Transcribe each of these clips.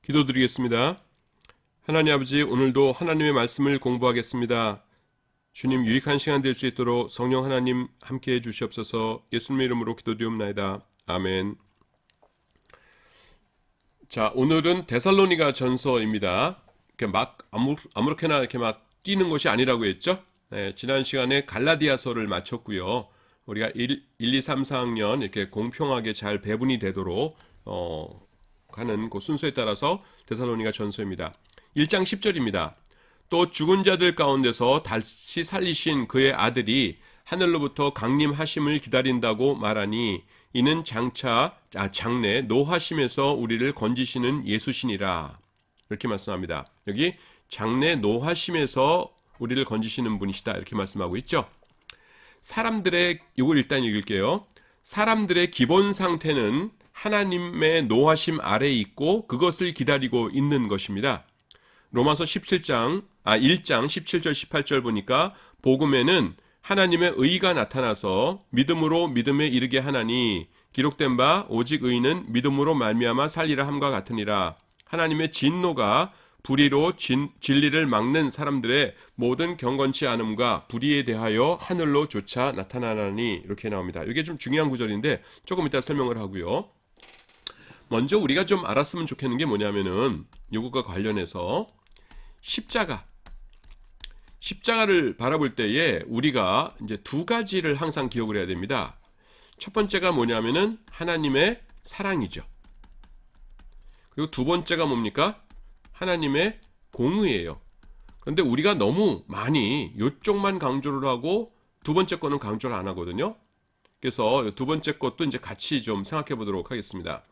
기도드리겠습니다. 하나님 아버지, 오늘도 하나님의 말씀을 공부하겠습니다. 주님, 유익한 시간 될 수 있도록 성령 하나님 함께해 주시옵소서. 예수님의 이름으로 기도드리옵나이다. 아멘. 자, 오늘은 데살로니가 전서입니다. 이렇게 막 아무렇게나 이렇게 막 뛰는 것이 아니라고 했죠. 네, 지난 시간에 갈라디아서를 마쳤고요. 우리가 1, 2, 3, 4학년 이렇게 공평하게 잘 배분이 되도록 가는 그 순서에 따라서 데살로니가 전서입니다. 1장 10절입니다. 또 죽은 자들 가운데서 다시 살리신 그의 아들이 하늘로부터 강림하심을 기다린다고 말하니 이는 장래 노하심에서 우리를 건지시는 예수시니라. 이렇게 말씀합니다. 여기 장래 노하심에서 우리를 건지시는 분이시다 이렇게 말씀하고 있죠. 이걸 일단 읽을게요. 사람들의 기본 상태는 하나님의 노하심 아래에 있고 그것을 기다리고 있는 것입니다. 로마서 1장 17절 18절 보니까 복음에는 하나님의 의가 나타나서 믿음으로 믿음에 이르게 하나니 기록된 바 오직 의인은 믿음으로 말미암아 살리라 함과 같으니라. 하나님의 진노가 불의로 진리를 막는 사람들의 모든 경건치 않음과 불의에 대하여 하늘로 조차 나타나나니 이렇게 나옵니다. 이게 좀 중요한 구절인데 조금 이따 설명을 하고요. 먼저 우리가 좀 알았으면 좋겠는 게 뭐냐면은 이것과 관련해서 십자가를 바라볼 때에 우리가 이제 두 가지를 항상 기억을 해야 됩니다. 첫 번째가 뭐냐면은 하나님의 사랑이죠. 그리고 두 번째가 뭡니까? 하나님의 공의예요. 그런데 우리가 너무 많이 이쪽만 강조를 하고 두 번째 거는 강조를 안 하거든요. 그래서 두 번째 것도 이제 같이 좀 생각해 보도록 하겠습니다.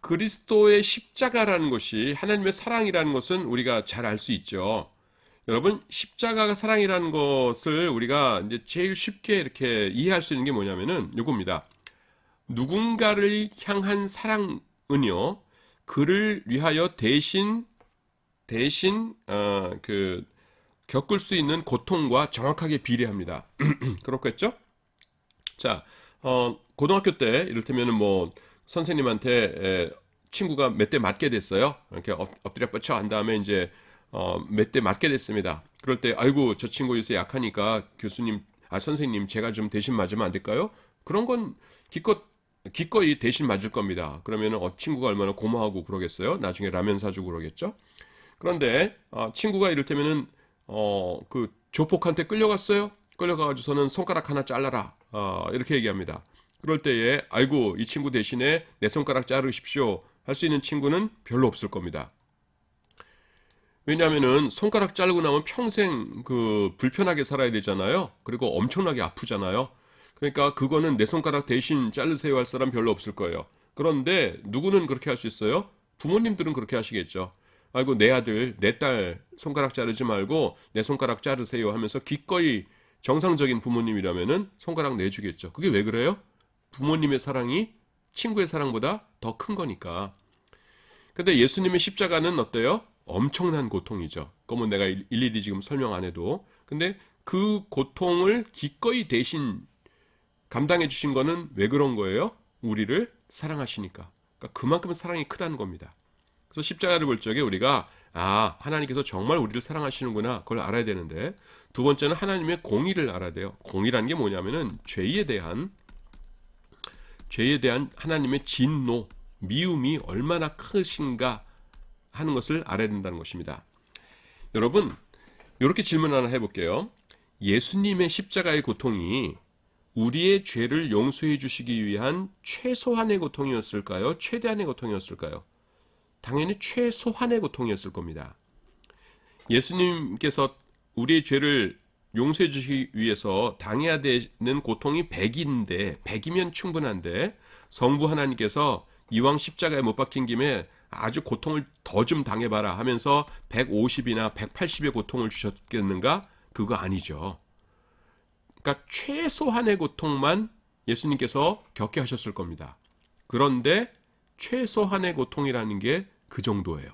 그리스도의 십자가라는 것이 하나님의 사랑이라는 것은 우리가 잘 알 수 있죠. 여러분, 십자가가 사랑이라는 것을 우리가 이제 제일 쉽게 이렇게 이해할 수 있는 게 뭐냐면은 요겁니다. 누군가를 향한 사랑은요, 그를 위하여 대신 겪을 수 있는 고통과 정확하게 비례합니다. 그렇겠죠? 자, 고등학교 때 이를테면은 뭐 선생님한테 친구가 몇 대 맞게 됐어요. 이렇게 엎드려 뻗쳐 한 다음에 이제 몇 대 맞게 됐습니다. 그럴 때 아이고 저 친구 요새 약하니까 선생님 제가 좀 대신 맞으면 안 될까요? 그런 건 기꺼이 대신 맞을 겁니다. 그러면은 친구가 얼마나 고마워하고 그러겠어요. 나중에 라면 사주고 그러겠죠. 그런데 친구가 이를테면은 그 조폭한테 끌려갔어요. 끌려가가지고서는 손가락 하나 잘라라 이렇게 얘기합니다. 그럴 때에 아이고 이 친구 대신에 내 손가락 자르십시오 할 수 있는 친구는 별로 없을 겁니다. 왜냐하면은 손가락 자르고 나면 평생 불편하게 살아야 되잖아요. 그리고 엄청나게 아프잖아요. 그러니까 그거는 내 손가락 대신 자르세요 할 사람 별로 없을 거예요. 그런데 누구는 그렇게 할 수 있어요? 부모님들은 그렇게 하시겠죠. 아이고 내 아들 내 딸 손가락 자르지 말고 내 손가락 자르세요 하면서 기꺼이 정상적인 부모님이라면은 손가락 내주겠죠. 그게 왜 그래요? 부모님의 사랑이 친구의 사랑보다 더 큰 거니까. 근데 예수님의 십자가는 어때요? 엄청난 고통이죠. 그건 내가 일일이 지금 설명 안 해도. 근데 그 고통을 기꺼이 대신 감당해 주신 거는 왜 그런 거예요? 우리를 사랑하시니까. 그러니까 그만큼 사랑이 크다는 겁니다. 그래서 십자가를 볼 적에 우리가 하나님께서 정말 우리를 사랑하시는구나 그걸 알아야 되는데, 두 번째는 하나님의 공의를 알아야 돼요. 공의라는 게 뭐냐면은 죄에 대한 하나님의 진노, 미움이 얼마나 크신가 하는 것을 알아야 된다는 것입니다. 여러분, 이렇게 질문 하나 해볼게요. 예수님의 십자가의 고통이 우리의 죄를 용서해 주시기 위한 최소한의 고통이었을까요? 최대한의 고통이었을까요? 당연히 최소한의 고통이었을 겁니다. 예수님께서 우리의 죄를 용서해 주시기 위해서 당해야 되는 고통이 100인데 100이면 충분한데 성부 하나님께서 이왕 십자가에 못 박힌 김에 아주 고통을 더 좀 당해봐라 하면서 150이나 180의 고통을 주셨겠는가? 그거 아니죠. 그러니까 최소한의 고통만 예수님께서 겪게 하셨을 겁니다. 그런데 최소한의 고통이라는 게 그 정도예요.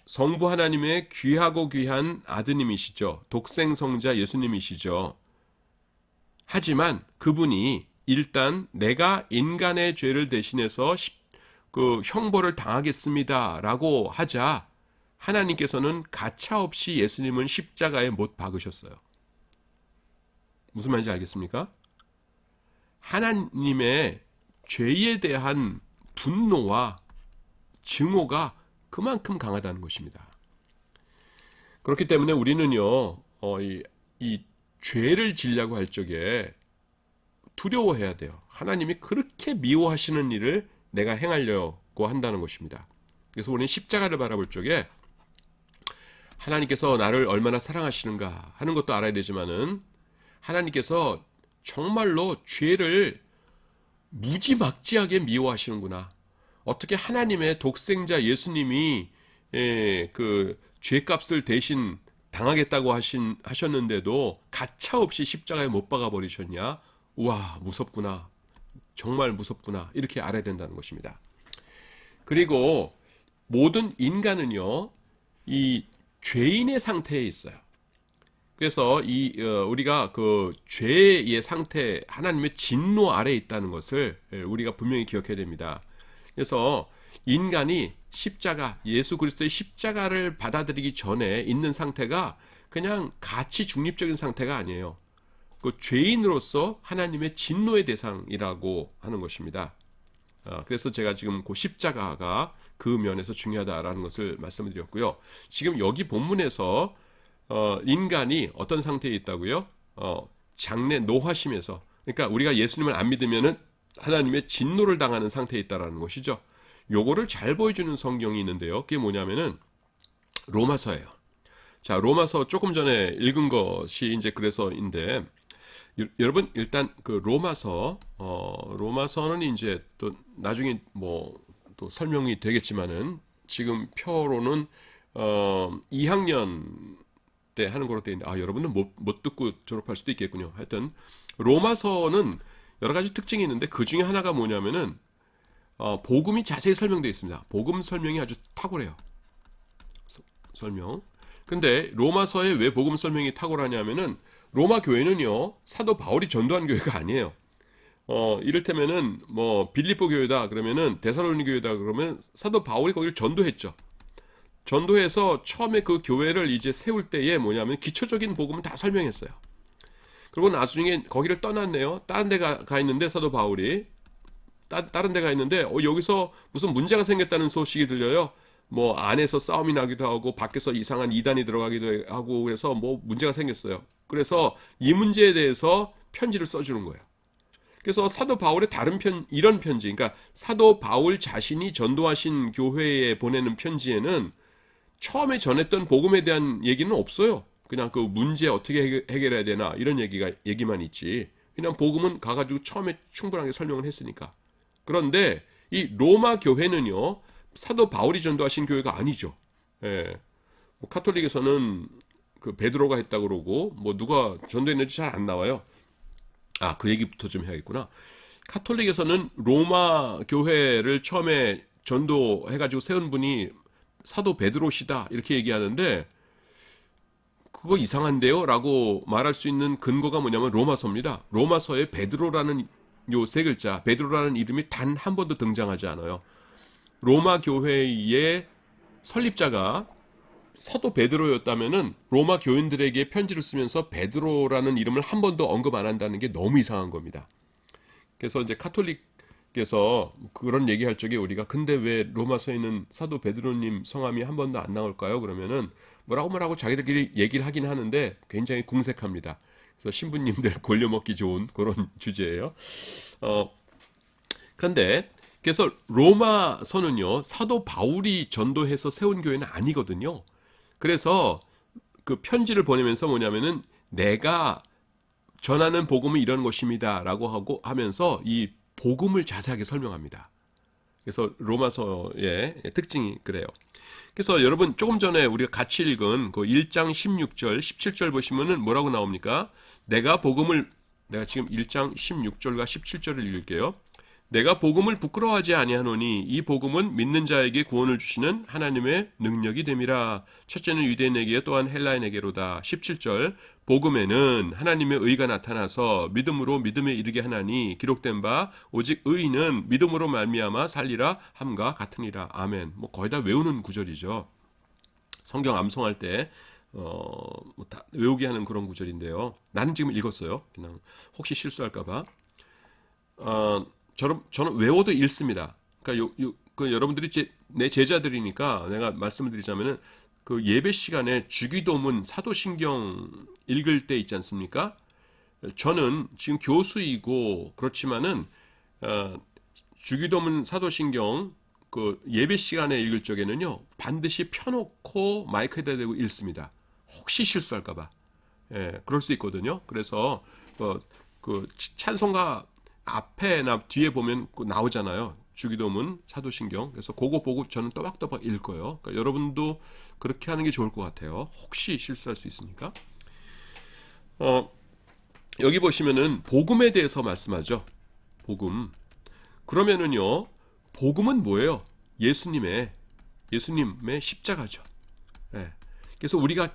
성부 하나님의 귀하고 귀한 아드님이시죠. 독생성자 예수님이시죠. 하지만 그분이 일단 내가 인간의 죄를 대신해서 그 형벌을 당하겠습니다라고 하자 하나님께서는 가차없이 예수님은 십자가에 못 박으셨어요. 무슨 말인지 알겠습니까? 하나님의 죄에 대한 분노와 증오가 그만큼 강하다는 것입니다. 그렇기 때문에 우리는요, 이 죄를 지려고 할 적에 두려워해야 돼요. 하나님이 그렇게 미워하시는 일을 내가 행하려고 한다는 것입니다. 그래서 우리는 십자가를 바라볼 적에 하나님께서 나를 얼마나 사랑하시는가 하는 것도 알아야 되지만은 하나님께서 정말로 죄를 무지막지하게 미워하시는구나. 어떻게 하나님의 독생자 예수님이 그 죄값을 대신 당하겠다고 하셨는데도 가차없이 십자가에 못 박아 버리셨냐? 우와, 무섭구나. 정말 무섭구나. 이렇게 알아야 된다는 것입니다. 그리고 모든 인간은요, 이 죄인의 상태에 있어요. 그래서 우리가 그 죄의 상태, 하나님의 진노 아래에 있다는 것을 우리가 분명히 기억해야 됩니다. 그래서 인간이 십자가, 예수 그리스도의 십자가를 받아들이기 전에 있는 상태가 그냥 가치 중립적인 상태가 아니에요. 그 죄인으로서 하나님의 진노의 대상이라고 하는 것입니다. 그래서 제가 지금 그 십자가가 그 면에서 중요하다라는 것을 말씀을 드렸고요. 지금 여기 본문에서 인간이 어떤 상태에 있다고요? 장래 노하심에서, 그러니까 우리가 예수님을 안 믿으면은 하나님의 진노를 당하는 상태에 있다라는 것이죠. 요거를 잘 보여주는 성경이 있는데요. 그게 뭐냐면은 로마서예요. 자, 로마서 조금 전에 읽은 것이 이제 그래서인데, 여러분 일단 그 로마서는 이제 또 나중에 뭐 또 설명이 되겠지만은 지금 표로는 2학년 때 하는 거로 되어 있는데, 여러분은 못 듣고 졸업할 수도 있겠군요. 하여튼 로마서는 여러 가지 특징이 있는데 그 중에 하나가 뭐냐면은 복음이 자세히 설명되어 있습니다. 복음 설명이 아주 탁월해요. 설명. 근데 로마서에 왜 복음 설명이 탁월하냐면은 로마 교회는요, 사도 바울이 전도한 교회가 아니에요. 이를테면은 뭐 빌립보 교회다 그러면은 데살로니 교회다 그러면 사도 바울이 거기를 전도했죠. 전도해서 처음에 그 교회를 이제 세울 때에 뭐냐면 기초적인 복음은 다 설명했어요. 그리고 나중에 거기를 떠났네요. 다른 데 가 있는데 사도 바울이 다른 데 가 있는데 여기서 무슨 문제가 생겼다는 소식이 들려요. 뭐 안에서 싸움이 나기도 하고 밖에서 이상한 이단이 들어가기도 하고 그래서 뭐 문제가 생겼어요. 그래서 이 문제에 대해서 편지를 써주는 거예요. 그래서 사도 바울의 이런 편지, 그러니까 사도 바울 자신이 전도하신 교회에 보내는 편지에는 처음에 전했던 복음에 대한 얘기는 없어요. 그냥 그 문제 어떻게 해결해야 되나 이런 얘기만 있지. 그냥 복음은 가가지고 처음에 충분하게 설명을 했으니까. 그런데 이 로마 교회는요, 사도 바울이 전도하신 교회가 아니죠. 예. 뭐 카톨릭에서는 그 베드로가 했다 그러고 뭐 누가 전도했는지 잘 안 나와요. 그 얘기부터 좀 해야겠구나. 카톨릭에서는 로마 교회를 처음에 전도해가지고 세운 분이 사도 베드로시다 이렇게 얘기하는데 그거 이상한데요? 라고 말할 수 있는 근거가 뭐냐면 로마서입니다. 로마서에 베드로라는 요 세 글자, 베드로라는 이름이 단 한 번도 등장하지 않아요. 로마 교회의 설립자가 사도 베드로였다면은 로마 교인들에게 편지를 쓰면서 베드로라는 이름을 한 번도 언급 안 한다는 게 너무 이상한 겁니다. 그래서 이제 카톨릭에서 그런 얘기할 적에 우리가 근데 왜 로마서에는 사도 베드로님 성함이 한 번도 안 나올까요? 그러면은 뭐라고 자기들끼리 얘기를 하긴 하는데 굉장히 궁색합니다. 그래서 신부님들 골려먹기 좋은 그런 주제예요. 그런데 그래서 로마서는요, 사도 바울이 전도해서 세운 교회는 아니거든요. 그래서 그 편지를 보내면서 뭐냐면은 내가 전하는 복음은 이런 것입니다라고 하면서 이 복음을 자세하게 설명합니다. 그래서 로마서의 특징이 그래요. 그래서 여러분 조금 전에 우리가 같이 읽은 그 1장 16절, 17절 보시면은 뭐라고 나옵니까? 내가 지금 1장 16절과 17절을 읽을게요. 내가 복음을 부끄러워하지 아니하노니 이 복음은 믿는 자에게 구원을 주시는 하나님의 능력이 됨이라. 첫째는 유대인에게 또한 헬라인에게로다. 17절 복음에는 하나님의 의가 나타나서 믿음으로 믿음에 이르게 하나니 기록된 바 오직 의인은 믿음으로 말미암아 살리라 함과 같으니라. 아멘. 뭐 거의 다 외우는 구절이죠. 성경 암송할 때 다 외우게 하는 그런 구절인데요. 나는 지금 읽었어요. 그냥 혹시 실수할까봐. 저는 외워도 읽습니다. 그러니까 여러분들이 내 제자들이니까 내가 말씀을 드리자면은 그 예배 시간에 주기도문 사도신경 읽을 때 있지 않습니까? 저는 지금 교수이고 그렇지만은 주기도문 사도신경 그 예배 시간에 읽을 적에는요 반드시 펴놓고 마이크에다 대고 읽습니다. 혹시 실수할까봐. 예, 그럴 수 있거든요. 그래서 그 찬송가 앞에나 뒤에 보면 나오잖아요. 주기도문, 사도신경. 그래서 그거 보고 저는 또박또박 읽어요. 그러니까 여러분도 그렇게 하는 게 좋을 것 같아요. 혹시 실수할 수 있으니까. 여기 보시면은 복음에 대해서 말씀하죠. 복음. 그러면은요, 복음은 뭐예요? 예수님의 십자가죠. 예. 그래서 우리가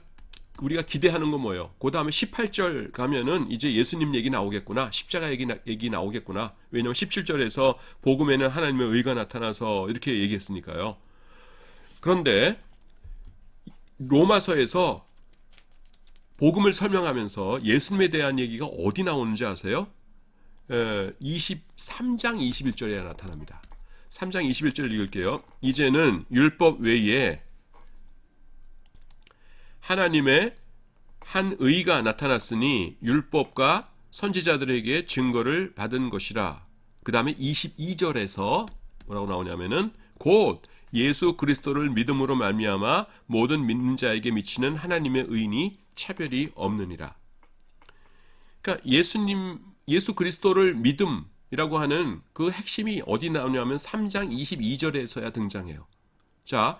기대하는 건 뭐예요? 그 다음에 18절 가면은 이제 예수님 얘기 나오겠구나. 십자가 얘기 나오겠구나. 왜냐하면 17절에서 복음에는 하나님의 의가 나타나서 이렇게 얘기했으니까요. 그런데 로마서에서 복음을 설명하면서 예수님에 대한 얘기가 어디 나오는지 아세요? 23장 21절에 나타납니다. 3장 21절 읽을게요. 이제는 율법 외에 하나님의 한 의가 나타났으니 율법과 선지자들에게 증거를 받은 것이라. 그 다음에 22절에서 뭐라고 나오냐면은 곧 예수 그리스도를 믿음으로 말미암아 모든 믿는 자에게 미치는 하나님의 의인이 차별이 없느니라. 그러니까 예수 그리스도를 믿음이라고 하는 그 핵심이 어디 나오냐면 3장 22절에서야 등장해요. 자,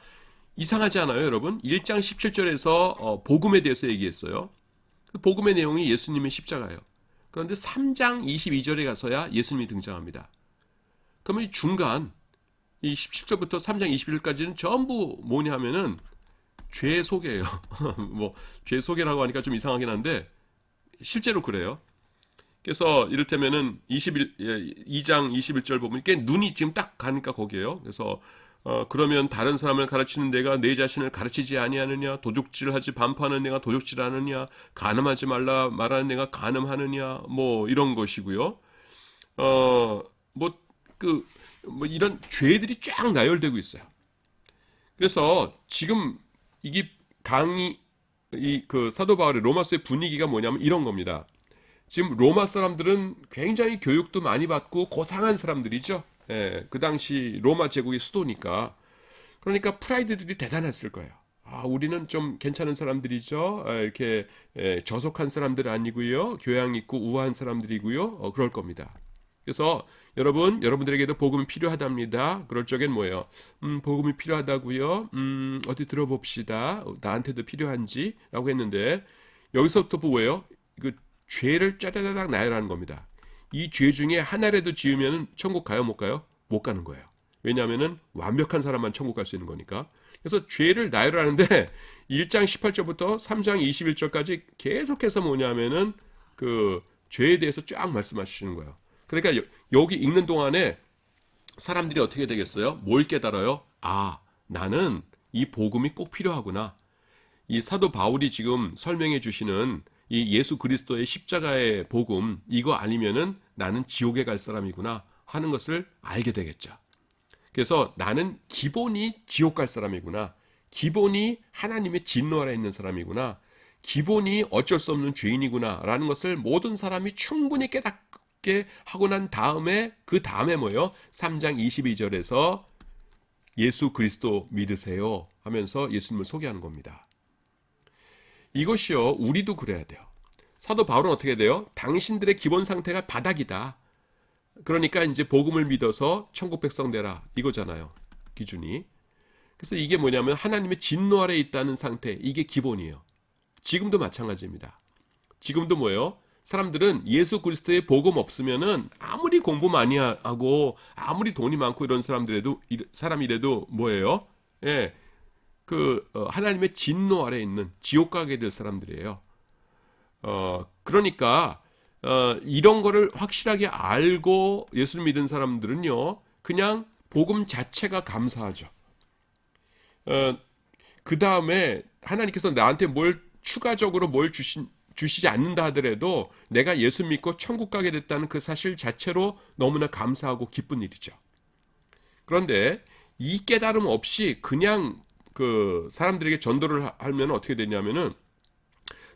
이상하지 않아요, 여러분? 1장 17절에서 복음에 대해서 얘기했어요. 복음의 내용이 예수님의 십자가예요. 그런데 3장 22절에 가서야 예수님이 등장합니다. 그러면 이 중간 이 17절부터 3장 21절까지는 전부 뭐냐 하면은 죄 소개예요. 뭐 죄 소개라고 하니까 좀 이상하긴 한데 실제로 그래요. 그래서 이를테면은 2장 21절 보면 이게 눈이 지금 딱 가니까 거기에요. 그래서 그러면 다른 사람을 가르치는 내가 내 자신을 가르치지 아니하느냐? 도둑질하지 반파하는 내가 도둑질하느냐? 간음하지 말라 말하는 내가 간음하느냐? 뭐 이런 것이고요. 뭐 이런 죄들이 쫙 나열되고 있어요. 그래서 지금 이게 그 사도 바울의 로마서의 분위기가 뭐냐면 이런 겁니다. 지금 로마 사람들은 굉장히 교육도 많이 받고 고상한 사람들이죠. 예, 그 당시 로마 제국의 수도니까. 그러니까 프라이드들이 대단했을 거예요. 우리는 좀 괜찮은 사람들이죠. 이렇게 저속한 사람들 아니고요. 교양 있고 우아한 사람들이고요. 그럴 겁니다. 그래서 여러분들에게도 복음이 필요하답니다. 그럴 적엔 뭐예요? 복음이 필요하다고요? 어디 들어봅시다. 나한테도 필요한지? 라고 했는데 여기서부터 뭐예요? 그 죄를 짜다다닥 나열하는 겁니다. 이 죄 중에 하나라도 지으면 천국 가요, 못 가요? 못 가는 거예요. 왜냐하면 완벽한 사람만 천국 갈 수 있는 거니까. 그래서 죄를 나열하는데 1장 18절부터 3장 21절까지 계속해서 뭐냐면은 그 죄에 대해서 쫙 말씀하시는 거예요. 그러니까 여기 읽는 동안에 사람들이 어떻게 되겠어요? 뭘 깨달아요? 나는 이 복음이 꼭 필요하구나. 이 사도 바울이 지금 설명해 주시는 이 예수 그리스도의 십자가의 복음, 이거 아니면은 나는 지옥에 갈 사람이구나 하는 것을 알게 되겠죠. 그래서 나는 기본이 지옥 갈 사람이구나. 기본이 하나님의 진노 아래 있는 사람이구나. 기본이 어쩔 수 없는 죄인이구나 라는 것을 모든 사람이 충분히 깨닫게 하고 난 다음에 그 다음에 뭐예요? 3장 22절에서 예수 그리스도 믿으세요 하면서 예수님을 소개하는 겁니다. 이것이요, 우리도 그래야 돼요. 사도 바울은 어떻게 돼요? 당신들의 기본 상태가 바닥이다. 그러니까 이제 복음을 믿어서 천국 백성 되라 이거잖아요. 기준이. 그래서 이게 뭐냐면 하나님의 진노 아래 있다는 상태, 이게 기본이에요. 지금도 마찬가지입니다. 지금도 뭐예요? 사람들은 예수 그리스도의 복음 없으면은 아무리 공부 많이 하고 아무리 돈이 많고 이런 사람이라도 뭐예요? 예, 하나님의 진노 아래 있는 지옥 가게 될 사람들이에요. 그러니까 이런 거를 확실하게 알고 예수를 믿은 사람들은요, 그냥 복음 자체가 감사하죠. 그 다음에 하나님께서 나한테 뭘 추가적으로 뭘 주시지 않는다 하더라도 내가 예수 믿고 천국 가게 됐다는 그 사실 자체로 너무나 감사하고 기쁜 일이죠. 그런데 이 깨달음 없이 그냥 사람들에게 전도를 하면 어떻게 되냐면은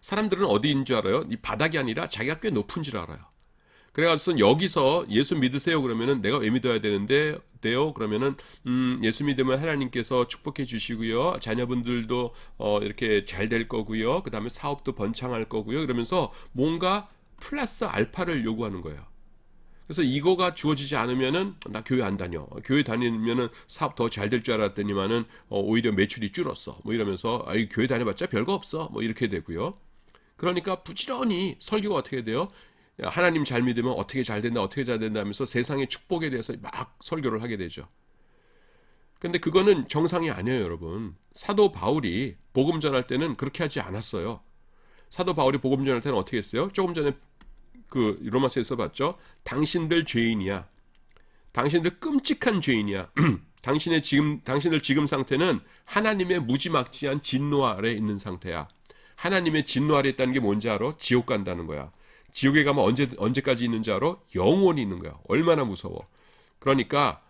사람들은 어디인 줄 알아요? 이 바닥이 아니라 자기가 꽤 높은 줄 알아요. 그래가지고 여기서 예수 믿으세요 그러면은 내가 왜 믿어야 되는데요? 그러면은 예수 믿으면 하나님께서 축복해 주시고요, 자녀분들도 이렇게 잘 될 거고요, 그 다음에 사업도 번창할 거고요, 이러면서 뭔가 플러스 알파를 요구하는 거예요. 그래서 이거가 주어지지 않으면은 나 교회 안 다녀. 교회 다니면은 사업 더 잘 될 줄 알았더니만은 오히려 매출이 줄었어. 뭐 이러면서 교회 다녀봤자 별거 없어. 뭐 이렇게 되고요. 그러니까 부지런히 설교가 어떻게 돼요? 하나님 잘 믿으면 어떻게 잘 된다, 어떻게 잘 된다 하면서 세상의 축복에 대해서 막 설교를 하게 되죠. 근데 그거는 정상이 아니에요, 여러분. 사도 바울이 복음 전할 때는 그렇게 하지 않았어요. 사도 바울이 복음 전할 때는 어떻게 했어요? 조금 전에 로마서에서 봤죠. 당신들 죄인이야. 당신들 끔찍한 죄인이야. 당신들 지금 상태는 하나님의 무지막지한 진노 아래 있는 상태야. 하나님의 진노 아래 있다는 게 뭔지 알아? 지옥 간다는 거야. 지옥에 가면 언제까지 있는지 알아? 영원히 있는 거야. 얼마나 무서워. 그러니까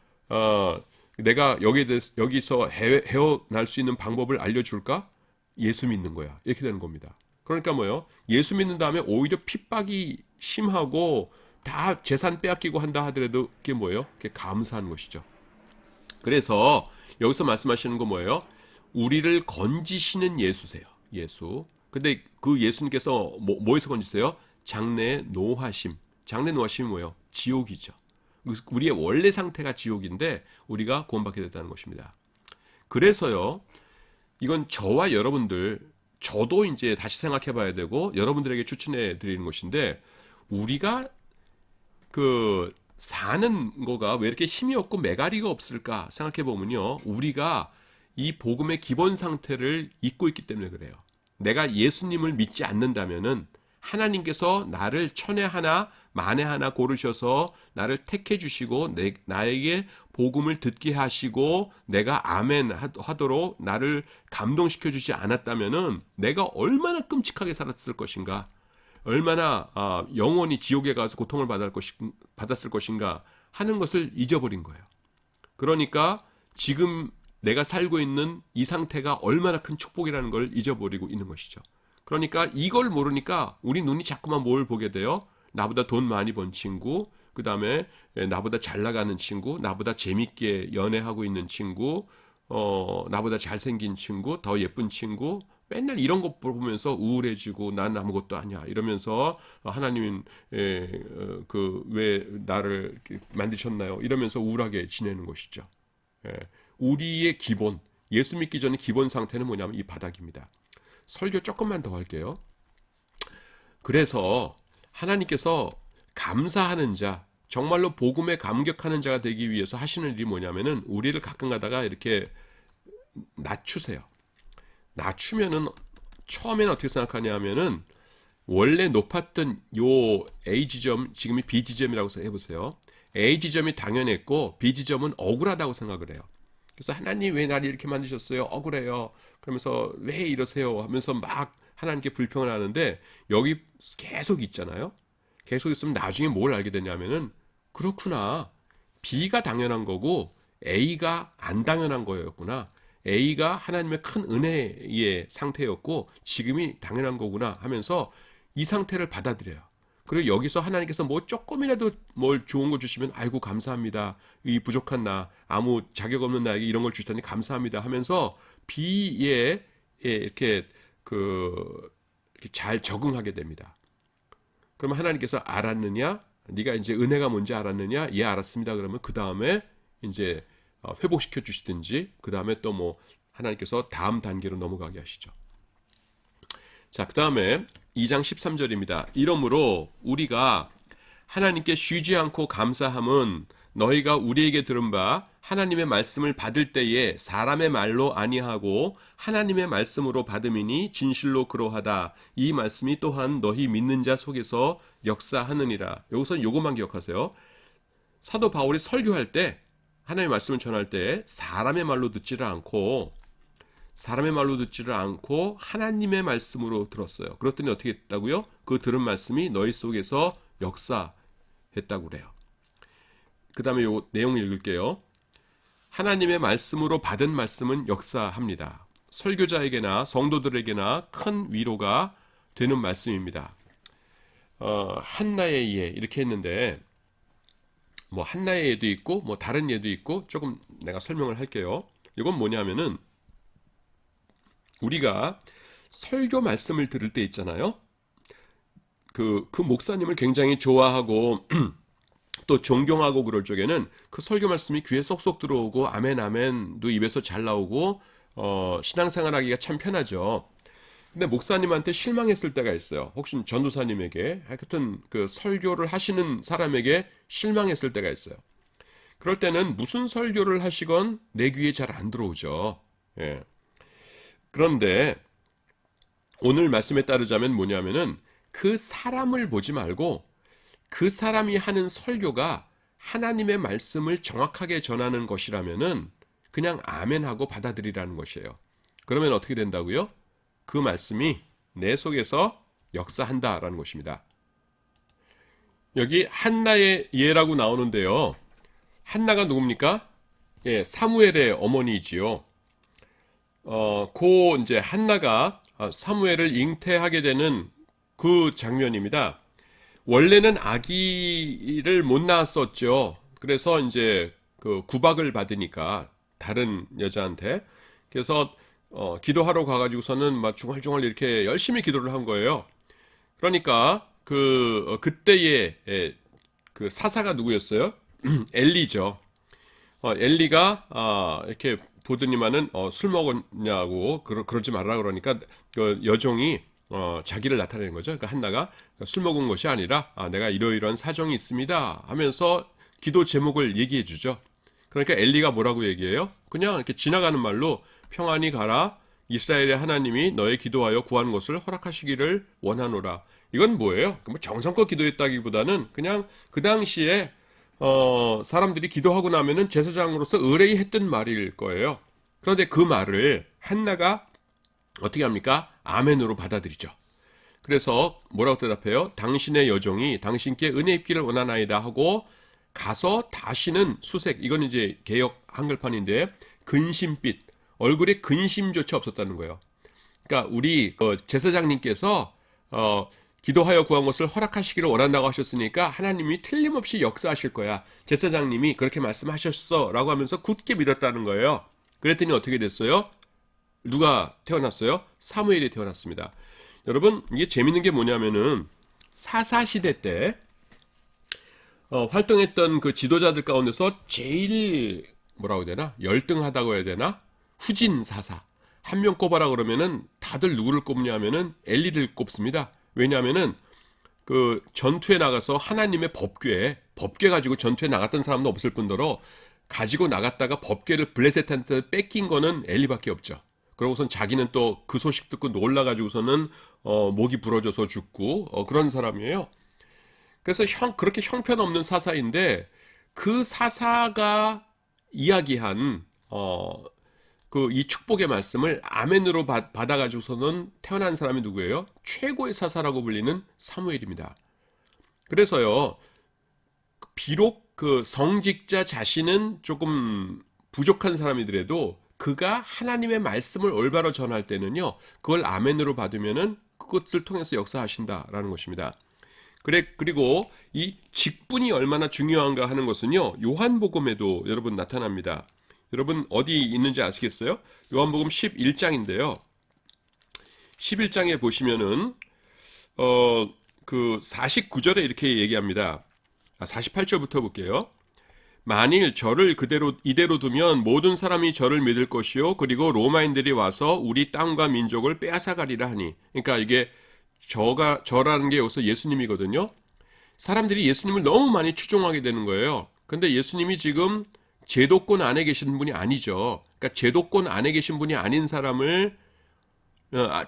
내가 여기서 헤어날 수 있는 방법을 알려줄까? 예수 믿는 거야. 이렇게 되는 겁니다. 그러니까 뭐예요? 예수 믿는 다음에 오히려 핍박이 심하고 다 재산 빼앗기고 한다 하더라도 그게 뭐예요? 그게 감사한 것이죠. 그래서 여기서 말씀하시는 거 뭐예요? 우리를 건지시는 예수세요. 예수. 근데 그 예수님께서 뭐에서 건지세요? 장래의 노하심. 장래 노하심이 뭐예요? 지옥이죠. 우리의 원래 상태가 지옥인데 우리가 구원받게 됐다는 것입니다. 그래서요, 이건 저와 여러분들, 저도 이제 다시 생각해 봐야 되고 여러분들에게 추천해 드리는 것인데, 우리가 사는 거가 왜 이렇게 힘이 없고 매가리가 없을까 생각해 보면요, 우리가 이 복음의 기본 상태를 잊고 있기 때문에 그래요. 내가 예수님을 믿지 않는다면은 하나님께서 나를 천에 하나 만에 하나 고르셔서 나를 택해 주시고 나에게 복음을 듣게 하시고 내가 아멘 하도록 나를 감동시켜 주지 않았다면은 내가 얼마나 끔찍하게 살았을 것인가, 얼마나 영원히 지옥에 가서 고통을 받았을 것인가 하는 것을 잊어버린 거예요. 그러니까 지금 내가 살고 있는 이 상태가 얼마나 큰 축복이라는 걸 잊어버리고 있는 것이죠. 그러니까 이걸 모르니까 우리 눈이 자꾸만 뭘 보게 돼요? 나보다 돈 많이 번 친구, 그 다음에 나보다 잘 나가는 친구, 나보다 재밌게 연애하고 있는 친구, 나보다 잘생긴 친구, 더 예쁜 친구, 맨날 이런 거 보면서 우울해지고 난 아무것도 아니야 이러면서 하나님은 왜 나를 만드셨나요? 이러면서 우울하게 지내는 것이죠. 우리의 기본, 예수 믿기 전에 기본 상태는 뭐냐면 이 바닥입니다. 설교 조금만 더 할게요. 그래서 하나님께서 감사하는 자, 정말로 복음에 감격하는 자가 되기 위해서 하시는 일이 뭐냐면은 우리를 가끔 가다가 이렇게 낮추세요. 낮추면은 처음에는 어떻게 생각하냐면은 원래 높았던 요 A 지점, 지금이 B 지점이라고 해보세요. A 지점이 당연했고 B 지점은 억울하다고 생각을 해요. 그래서 하나님 왜 나를 이렇게 만드셨어요? 억울해요. 그러면서 왜 이러세요? 하면서 막 하나님께 불평을 하는데 여기 계속 있잖아요. 계속 있으면 나중에 뭘 알게 되냐면은 그렇구나. B가 당연한 거고 A가 안 당연한 거였구나. A가 하나님의 큰 은혜의 상태였고 지금이 당연한 거구나 하면서 이 상태를 받아들여요. 그리고 여기서 하나님께서 뭐 조금이라도 뭘 좋은 거 주시면 아이고 감사합니다. 이 부족한 나, 아무 자격 없는 나에게 이런 걸 주시다니 감사합니다 하면서 B에 이렇게 잘 적응하게 됩니다. 그러면 하나님께서 알았느냐? 네가 이제 은혜가 뭔지 알았느냐? 예, 알았습니다. 그러면 그 다음에 이제 회복시켜 주시든지 그 다음에 또 뭐 하나님께서 다음 단계로 넘어가게 하시죠. 자, 그 다음에 2장 13절입니다. 이러므로 우리가 하나님께 쉬지 않고 감사함은 너희가 우리에게 들은 바 하나님의 말씀을 받을 때에 사람의 말로 아니하고 하나님의 말씀으로 받음이니 진실로 그러하다. 이 말씀이 또한 너희 믿는 자 속에서 역사하느니라. 여기서 요것만 기억하세요. 사도 바울이 설교할 때, 하나님의 말씀을 전할 때 사람의 말로 듣지를 않고 하나님의 말씀으로 들었어요. 그랬더니 어떻게 했다고요? 그 들은 말씀이 너희 속에서 역사했다고 그래요. 그 다음에 요 내용 읽을게요. 하나님의 말씀으로 받은 말씀은 역사합니다. 설교자에게나 성도들에게나 큰 위로가 되는 말씀입니다. 한나의 예 이렇게 했는데 뭐 한나의 예도 있고 뭐 다른 예도 있고 조금 내가 설명을 할게요. 이건 뭐냐면은 우리가 설교 말씀을 들을 때 있잖아요. 그 목사님을 굉장히 좋아하고 또 존경하고 그럴 적에는 그 설교 말씀이 귀에 쏙쏙 들어오고 아멘 아멘도 입에서 잘 나오고 신앙생활하기가 참 편하죠. 근데 목사님한테 실망했을 때가 있어요. 혹시 전도사님에게 하여튼 그 설교를 하시는 사람에게 실망했을 때가 있어요. 그럴 때는 무슨 설교를 하시건 내 귀에 잘 안 들어오죠. 예. 그런데 오늘 말씀에 따르자면 뭐냐면은 그 사람을 보지 말고 그 사람이 하는 설교가 하나님의 말씀을 정확하게 전하는 것이라면은 그냥 아멘하고 받아들이라는 것이에요. 그러면 어떻게 된다고요? 그 말씀이 내 속에서 역사한다라는 것입니다. 여기 한나의 예라고 나오는데요. 한나가 누굽니까? 예, 사무엘의 어머니지요. 이제 한나가 사무엘을 잉태하게 되는 그 장면입니다. 원래는 아기를 못 낳았었죠. 그래서 이제 그 구박을 받으니까 다른 여자한테 그래서 기도하러 가가지고서는 막 중얼중얼 이렇게 열심히 기도를 한 거예요. 그러니까 그때의 그 사사가 누구였어요? 엘리죠. 엘리가 이렇게 보더니만은 술 먹었냐고 그러지 말라 그러니까 그 여종이 자기를 나타내는 거죠. 그러니까 한나가 술 먹은 것이 아니라 내가 이러이러한 사정이 있습니다 하면서 기도 제목을 얘기해 주죠. 그러니까 엘리가 뭐라고 얘기해요? 그냥 이렇게 지나가는 말로 평안히 가라. 이스라엘의 하나님이 너의 기도하여 구하는 것을 허락하시기를 원하노라. 이건 뭐예요? 뭐 정성껏 기도했다기보다는 그냥 그 당시에 사람들이 기도하고 나면은 제사장으로서 의뢰했던 말일 거예요. 그런데 그 말을 한나가 어떻게 합니까? 아멘으로 받아들이죠. 그래서 뭐라고 대답해요? 당신의 여종이 당신께 은혜 입기를 원하나이다 하고 가서 다시는 수색, 이건 이제 개역 한글판인데 근심빛, 얼굴에 근심조차 없었다는 거예요. 그러니까 우리 제사장님께서 기도하여 구한 것을 허락하시기를 원한다고 하셨으니까 하나님이 틀림없이 역사하실 거야. 제사장님이 그렇게 말씀하셨어 라고 하면서 굳게 믿었다는 거예요. 그랬더니 어떻게 됐어요? 누가 태어났어요? 사무엘이 태어났습니다. 여러분 이게 재밌는 게 뭐냐면은 사사시대 때 활동했던 그 지도자들 가운데서 제일 뭐라고 해야 되나? 열등하다고 해야 되나? 후진 사사. 한 명 꼽아라 그러면은 다들 누구를 꼽냐 하면은 엘리를 꼽습니다. 왜냐하면은 그 전투에 나가서 하나님의 법궤 가지고 전투에 나갔던 사람도 없을 뿐더러 가지고 나갔다가 법궤를 블레셋한테 뺏긴 거는 엘리밖에 없죠. 그러고선 자기는 또 그 소식 듣고 놀라가지고서는 목이 부러져서 죽고 그런 사람이에요. 그래서 그렇게 형편없는 사사인데 그 사사가 이야기한 이 축복의 말씀을 아멘으로 받아가지고서는 태어난 사람이 누구예요? 최고의 사사라고 불리는 사무엘입니다. 그래서요, 비록 그 성직자 자신은 조금 부족한 사람이더라도 그가 하나님의 말씀을 올바로 전할 때는요, 그걸 아멘으로 받으면은 그것을 통해서 역사하신다라는 것입니다. 그리고 이 직분이 얼마나 중요한가 하는 것은요, 요한복음에도 여러분 나타납니다. 여러분 어디 있는지 아시겠어요? 요한복음 11장인데요. 11장에 보시면은 그 49절에 이렇게 얘기합니다. 48절부터 볼게요. 만일 저를 이대로 두면 모든 사람이 저를 믿을 것이요 그리고 로마인들이 와서 우리 땅과 민족을 빼앗아가리라 하니. 그러니까 이게 저라는 게 여기서 예수님이거든요. 사람들이 예수님을 너무 많이 추종하게 되는 거예요. 근데 예수님이 지금 제도권 안에 계신 분이 아니죠. 그러니까 제도권 안에 계신 분이 아닌 사람을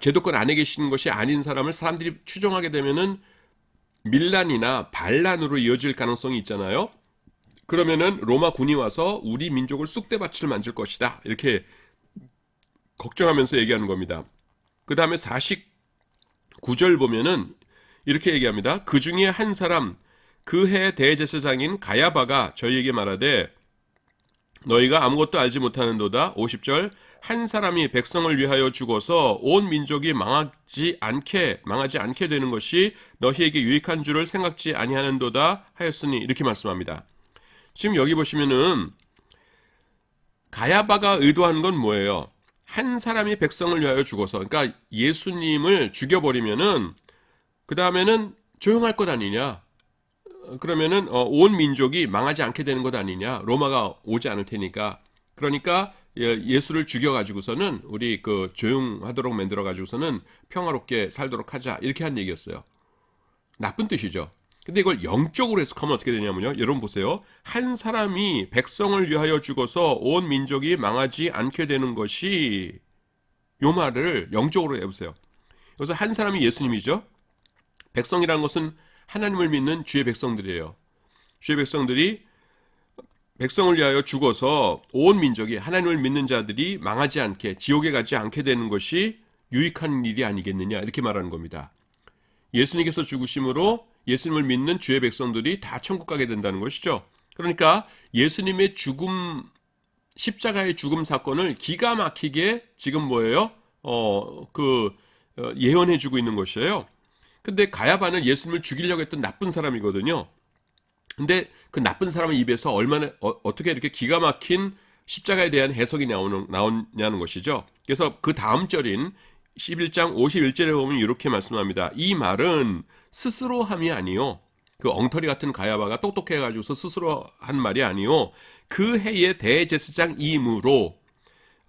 제도권 안에 계신 것이 아닌 사람을 사람들이 추종하게 되면은 밀란이나 반란으로 이어질 가능성이 있잖아요. 그러면은 로마 군이 와서 우리 민족을 쑥대밭을 만들 것이다. 이렇게 걱정하면서 얘기하는 겁니다. 그 다음에 49절 보면은 이렇게 얘기합니다. 그 중에 한 사람 그 해 대제사장인 가야바가 저희에게 말하되 너희가 아무것도 알지 못하는도다. 50절 한 사람이 백성을 위하여 죽어서 온 민족이 망하지 않게 되는 것이 너희에게 유익한 줄을 생각지 아니하는도다 하였으니 이렇게 말씀합니다. 지금 여기 보시면은 가야바가 의도한 건 뭐예요? 한 사람이 백성을 위하여 죽어서, 그러니까 예수님을 죽여버리면은 그 다음에는 조용할 것 아니냐? 그러면은 온 민족이 망하지 않게 되는 것 아니냐? 로마가 오지 않을 테니까. 그러니까 예수를 죽여가지고서는 우리 그 조용하도록 만들어가지고서는 평화롭게 살도록 하자 이렇게 한 얘기였어요. 나쁜 뜻이죠. 근데 이걸 영적으로 해석하면 어떻게 되냐면요. 여러분 보세요. 한 사람이 백성을 위하여 죽어서 온 민족이 망하지 않게 되는 것이 요 말을 영적으로 해보세요. 그래서 한 사람이 예수님이죠. 백성이라는 것은 하나님을 믿는 주의 백성들이에요. 주의 백성들이 백성을 위하여 죽어서 온 민족이 하나님을 믿는 자들이 망하지 않게 지옥에 가지 않게 되는 것이 유익한 일이 아니겠느냐 이렇게 말하는 겁니다. 예수님께서 죽으심으로 예수님을 믿는 주의 백성들이 다 천국 가게 된다는 것이죠. 그러니까 예수님의 죽음, 십자가의 죽음 사건을 기가 막히게 지금 뭐예요? 예언해주고 있는 것이에요. 근데 가야바는 예수님을 죽이려고 했던 나쁜 사람이거든요. 근데 그 나쁜 사람의 입에서 어떻게 이렇게 기가 막힌 십자가에 대한 해석이 나오냐는 것이죠. 그래서 그 다음 절인 11장 51절에 보면 이렇게 말씀합니다. 이 말은 스스로 함이 아니요. 그 엉터리 같은 가야바가 똑똑해가지고서 스스로 한 말이 아니요. 그 해의 대제사장이므로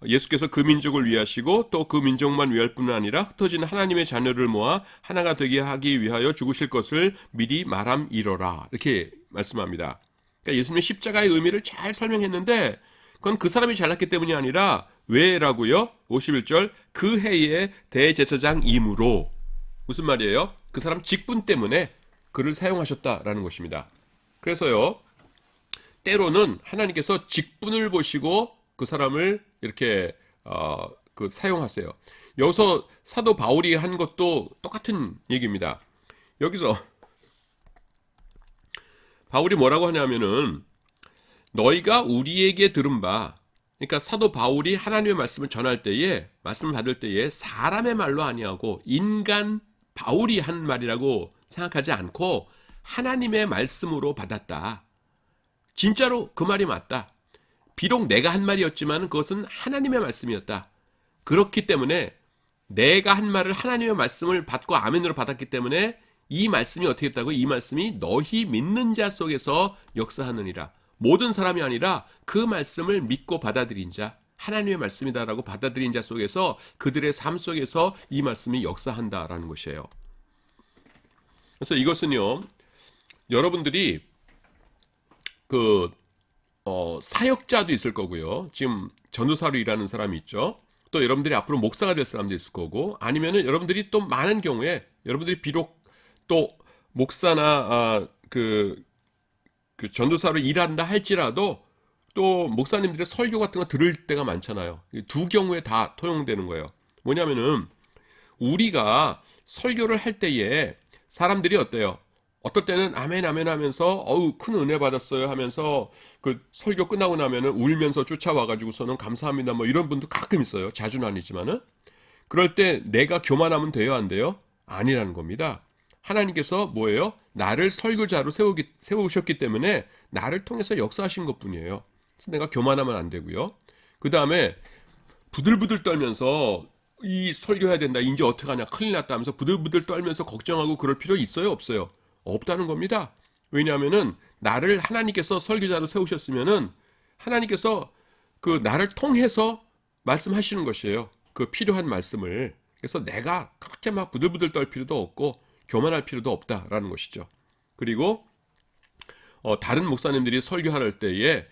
예수께서 그 민족을 위하시고 또 그 민족만 위할 뿐 아니라 흩어진 하나님의 자녀를 모아 하나가 되게 하기 위하여 죽으실 것을 미리 말함이러라. 이렇게 말씀합니다. 그러니까 예수님의 십자가의 의미를 잘 설명했는데 그건 그 사람이 잘났기 때문이 아니라 왜라고요? 51절 그 해의 대제사장이므로 무슨 말이에요? 그 사람 직분 때문에 그를 사용하셨다라는 것입니다. 그래서요 때로는 하나님께서 직분을 보시고 그 사람을 이렇게 사용하세요. 여기서 사도 바울이 한 것도 똑같은 얘기입니다. 여기서 바울이 뭐라고 하냐면은 너희가 우리에게 들은 바, 그러니까 사도 바울이 하나님의 말씀을 전할 때에 말씀을 받을 때에 사람의 말로 아니하고 인간 바울이 한 말이라고 생각하지 않고 하나님의 말씀으로 받았다. 진짜로 그 말이 맞다. 비록 내가 한 말이었지만 그것은 하나님의 말씀이었다. 그렇기 때문에 내가 한 말을 하나님의 말씀을 받고 아멘으로 받았기 때문에 이 말씀이 어떻게 했다고? 이 말씀이 너희 믿는 자 속에서 역사하느니라. 모든 사람이 아니라 그 말씀을 믿고 받아들인 자, 하나님의 말씀이다라고 받아들인 자 속에서 그들의 삶 속에서 이 말씀이 역사한다라는 것이에요. 그래서 이것은요, 여러분들이 사역자도 있을 거고요. 지금 전도사로 일하는 사람이 있죠. 또 여러분들이 앞으로 목사가 될 사람도 있을 거고, 아니면은 여러분들이 또 많은 경우에 여러분들이 비록 또 목사나 그 전도사로 일한다 할지라도 또 목사님들의 설교 같은 거 들을 때가 많잖아요. 두 경우에 다 통용되는 거예요. 뭐냐면은 우리가 설교를 할 때에 사람들이 어때요? 어떨 때는 아멘 아멘 하면서 어우 큰 은혜 받았어요 하면서 그 설교 끝나고 나면은 울면서 쫓아와가지고서는 감사합니다 뭐 이런 분도 가끔 있어요. 자주는 아니지만은. 그럴 때 내가 교만하면 돼요 안 돼요? 아니라는 겁니다. 하나님께서 뭐예요? 나를 설교자로 세우셨기 때문에 나를 통해서 역사하신 것뿐이에요. 그래서 내가 교만하면 안 되고요. 그 다음에 부들부들 떨면서 이 설교해야 된다 이제 어떡하냐 큰일 났다 하면서 부들부들 떨면서 걱정하고 그럴 필요 있어요 없어요? 없다는 겁니다. 왜냐하면은 나를 하나님께서 설교자로 세우셨으면은 하나님께서 그 나를 통해서 말씀하시는 것이에요. 그 필요한 말씀을. 그래서 내가 그렇게 막 부들부들 떨 필요도 없고 교만할 필요도 없다라는 것이죠. 그리고 다른 목사님들이 설교할 때에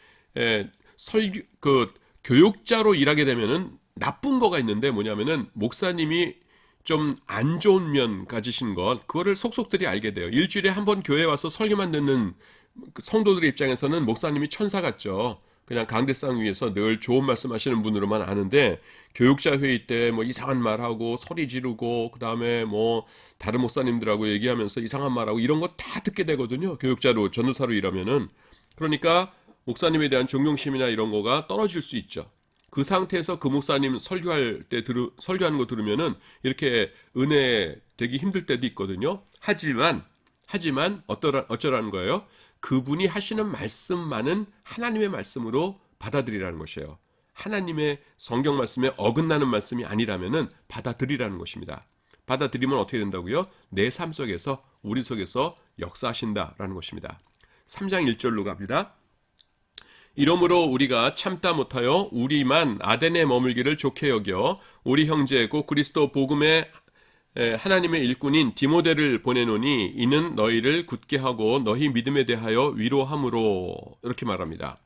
설교 그 교육자로 일하게 되면은 나쁜 거가 있는데 뭐냐면은 목사님이 좀 안 좋은 면 가지신 것 그거를 속속들이 알게 돼요. 일주일에 한 번 교회에 와서 설교만 듣는 그 성도들의 입장에서는 목사님이 천사 같죠. 그냥 강대상 위에서 늘 좋은 말씀하시는 분으로만 아는데 교육자 회의 때 뭐 이상한 말하고 소리 지르고 그다음에 뭐 다른 목사님들하고 얘기하면서 이상한 말하고 이런 거 다 듣게 되거든요. 교육자로 전도사로 일하면은. 그러니까 목사님에 대한 존경심이나 이런 거가 떨어질 수 있죠. 그 상태에서 그 목사님 설교할 때 설교하는 거 들으면은 이렇게 은혜 되기 힘들 때도 있거든요. 하지만 어쩌라는 거예요? 그분이 하시는 말씀만은 하나님의 말씀으로 받아들이라는 것이에요. 하나님의 성경 말씀에 어긋나는 말씀이 아니라면은 받아들이라는 것입니다. 받아들이면 어떻게 된다고요? 내 삶 속에서 우리 속에서 역사하신다라는 것입니다. 3장 1절로 갑니다. 이러므로 우리가 참다 못하여 우리만 아덴에 머물기를 좋게 여겨 우리 형제 곧 그리스도 복음의 하나님의 일꾼인 디모데를 보내노니 이는 너희를 굳게 하고 너희 믿음에 대하여 위로함으로 이렇게 말합니다.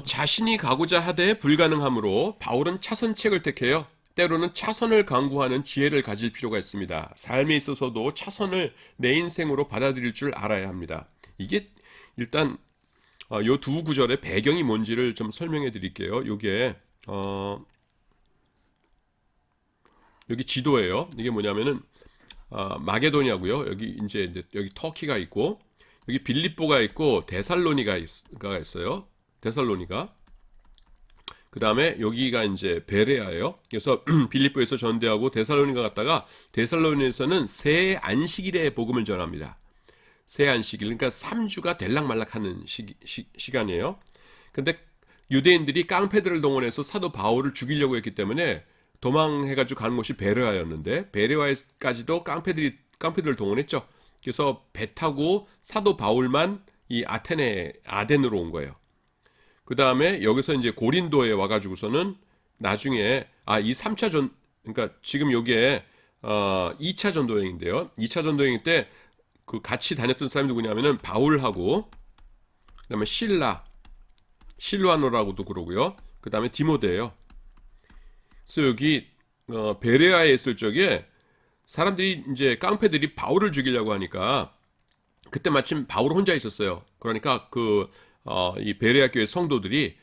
자신이 가고자 하되 불가능하므로 바울은 차선책을 택해요. 때로는 차선을 강구하는 지혜를 가질 필요가 있습니다. 삶에 있어서도 차선을 내 인생으로 받아들일 줄 알아야 합니다. 이게 일단 요 두 구절의 배경이 뭔지를 좀 설명해 드릴게요. 요게 여기 지도예요. 이게 뭐냐면은 마게도니아고요. 여기 여기 터키가 있고 여기 빌립보가 있고 데살로니가 있어요. 데살로니가. 그다음에 여기가 이제 베레아예요. 그래서 빌립보에서 전대하고 데살로니가 갔다가 데살로니에서는 새 안식일에 복음을 전합니다. 새 안식일, 그러니까 3주가 될락말락하는 시간이에요. 근데 유대인들이 깡패들을 동원해서 사도 바울을 죽이려고 했기 때문에 도망해가지고 가는 곳이 베레아였는데 베레아까지도 깡패들을 동원했죠. 그래서 배 타고 사도 바울만 이 아덴으로 온 거예요. 그 다음에 여기서 이제 고린도에 와가지고서는 나중에 이 3차 그러니까 지금 요게 2차 전도여행인데요. 2차 전도여행 때 그 같이 다녔던 사람이 누구냐면은 바울하고 그다음에 실루아노라고도 그러고요. 그다음에 디모데예요. 그래서 여기 베레아에 있을 적에 사람들이 이제 깡패들이 바울을 죽이려고 하니까 그때 마침 바울 혼자 있었어요. 그러니까 이 베레아 교회 성도들이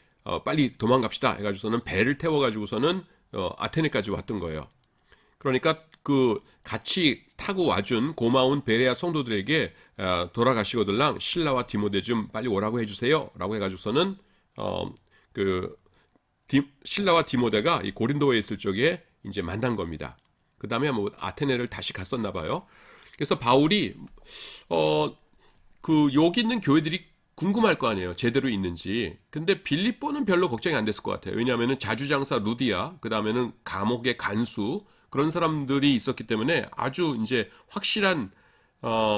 빨리 도망갑시다 해가지고서는 배를 태워가지고서는 아테네까지 왔던 거예요. 그러니까 그 같이 타고 와준 고마운 베레아 성도들에게 돌아가시거들랑 실라와 디모데 좀 빨리 오라고 해주세요 라고 해가지고서는 실라와 디모데가 이 고린도에 있을 적에 이제 만난 겁니다. 그 다음에 뭐 아테네를 다시 갔었나 봐요. 그래서 바울이 여기 있는 교회들이 궁금할 거 아니에요. 제대로 있는지. 근데 빌립보는 별로 걱정이 안 됐을 것 같아요. 왜냐하면 자주장사 루디아, 그 다음에는 감옥의 간수 그런 사람들이 있었기 때문에 아주 이제 확실한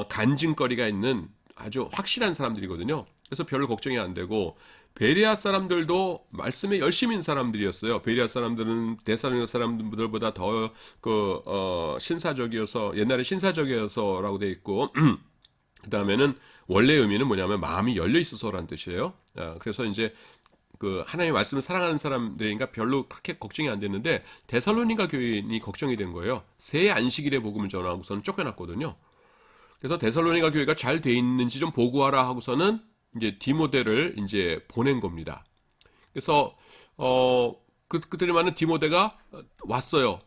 간증거리가 있는 아주 확실한 사람들이거든요. 그래서 별로 걱정이 안 되고 베레아 사람들도 말씀에 열심인 사람들이었어요. 베레아 사람들은 데살로니가 사람들보다 더 신사적이어서 옛날에 신사적이어서라고 돼 있고 그 다음에는 원래 의미는 뭐냐면 마음이 열려 있어서라는 뜻이에요. 그래서 이제 하나님의 말씀을 사랑하는 사람들이니까 별로 그렇게 걱정이 안 됐는데 데살로니가 교인이 걱정이 된 거예요. 새 안식일에 복음을 전하고서는 쫓겨났거든요. 그래서 데살로니가 교회가 잘 돼 있는지 좀 보고하라 하고서는 이제 디모데를 이제 보낸 겁니다. 그래서 그들이 많은 디모데가 왔어요.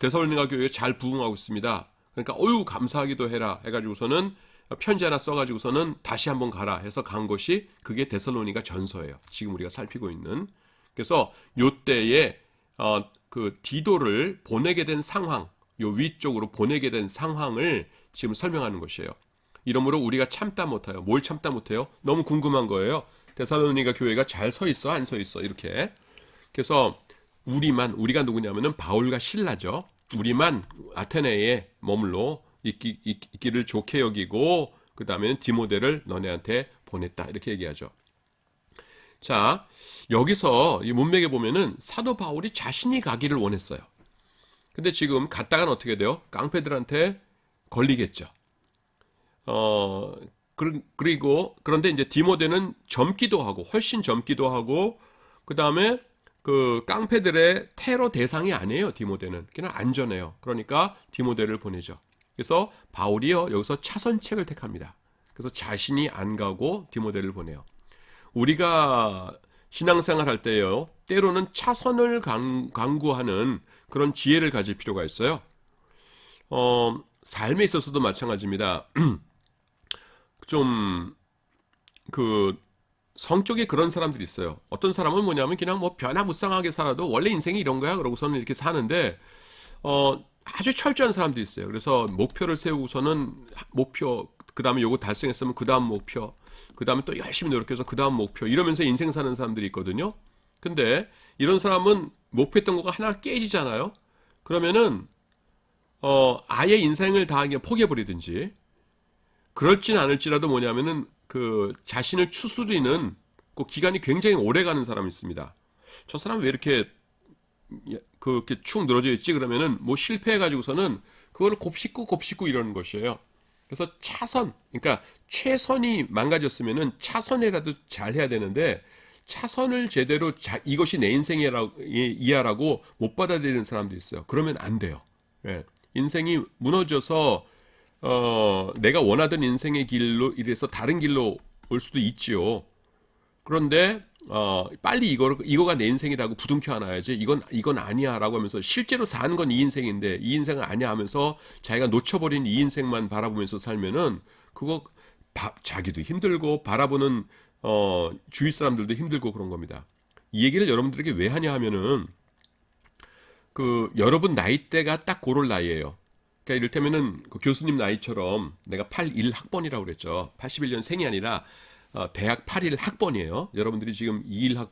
데살로니가 교회에 잘 부응하고 있습니다. 그러니까 어유 감사하기도 해라 해가지고서는 편지 하나 써가지고서는 다시 한번 가라 해서 간 것이 그게 데살로니가 전서예요. 지금 우리가 살피고 있는. 그래서 요때에 디도를 보내게 된 상황, 요 위쪽으로 보내게 된 상황을 지금 설명하는 것이에요. 이러므로 우리가 참다 못해요. 뭘 참다 못해요? 너무 궁금한 거예요. 데살로니가 교회가 잘 서 있어, 안 서 있어 이렇게. 그래서 우리가 누구냐면은 바울과 실라죠. 우리만 아테네에 머물러 있기를 좋게 여기고 그 다음에는 디모데를 너네한테 보냈다. 이렇게 얘기하죠. 자, 여기서 이 문맥에 보면은 사도 바울이 자신이 가기를 원했어요. 근데 지금 갔다가는 어떻게 돼요? 깡패들한테 걸리겠죠. 그리고 그런데 이제 디모데는 젊기도 하고 훨씬 젊기도 하고 그 다음에 그 깡패들의 테러 대상이 아니에요. 디모데는 그냥 안전해요. 그러니까 디모데를 보내죠. 그래서 바울이요 여기서 차선책을 택합니다. 그래서 자신이 안 가고 디모데를 보내요. 우리가 신앙생활 할 때요 때로는 차선을 강구하는 그런 지혜를 가질 필요가 있어요. 삶에 있어서도 마찬가지입니다. 좀 그 성격에 그런 사람들이 있어요. 어떤 사람은 뭐냐면 그냥 뭐 변화무쌍하게 살아도 원래 인생이 이런 거야 그러고서는 이렇게 사는데 아주 철저한 사람들이 있어요. 그래서 목표를 세우고서는 목표 그 다음에 요거 달성했으면 그 다음 목표 그 다음에 또 열심히 노력해서 그 다음 목표 이러면서 인생 사는 사람들이 있거든요. 근데 이런 사람은 목표했던 거가 하나 깨지잖아요. 그러면은 아예 인생을 다 그냥 포기해버리든지 그럴진 않을지라도 뭐냐면은 그 자신을 추스리는 그 기간이 굉장히 오래 가는 사람이 있습니다. 저 사람 왜 이렇게 그렇게 축 늘어져 있지? 그러면은 뭐 실패해가지고서는 그거를 곱씹고 이러는 것이에요. 그래서 차선, 그러니까 최선이 망가졌으면은 차선이라도 잘 해야 되는데 차선을 제대로 이것이 내 인생이야라고 못 받아들이는 사람도 있어요. 그러면 안 돼요. 예. 인생이 무너져서 내가 원하던 인생의 길로 이래서 다른 길로 올 수도 있지요. 그런데 빨리 이거가 내 인생이라고 부둥켜 안아야지. 이건 아니야라고 하면서 실제로 사는 건 이 인생인데 이 인생은 아니야 하면서 자기가 놓쳐버린 이 인생만 바라보면서 살면은 그거 자기도 힘들고 바라보는 주위 사람들도 힘들고 그런 겁니다. 이 얘기를 여러분들에게 왜 하냐 하면은 그 여러분 나이대가 딱 고럴 나이예요. 그러니까 이를테면은 그 교수님 나이처럼 내가 81학번이라고 그랬죠. 81년생이 아니라 대학 81학번이에요. 여러분들이 지금 21학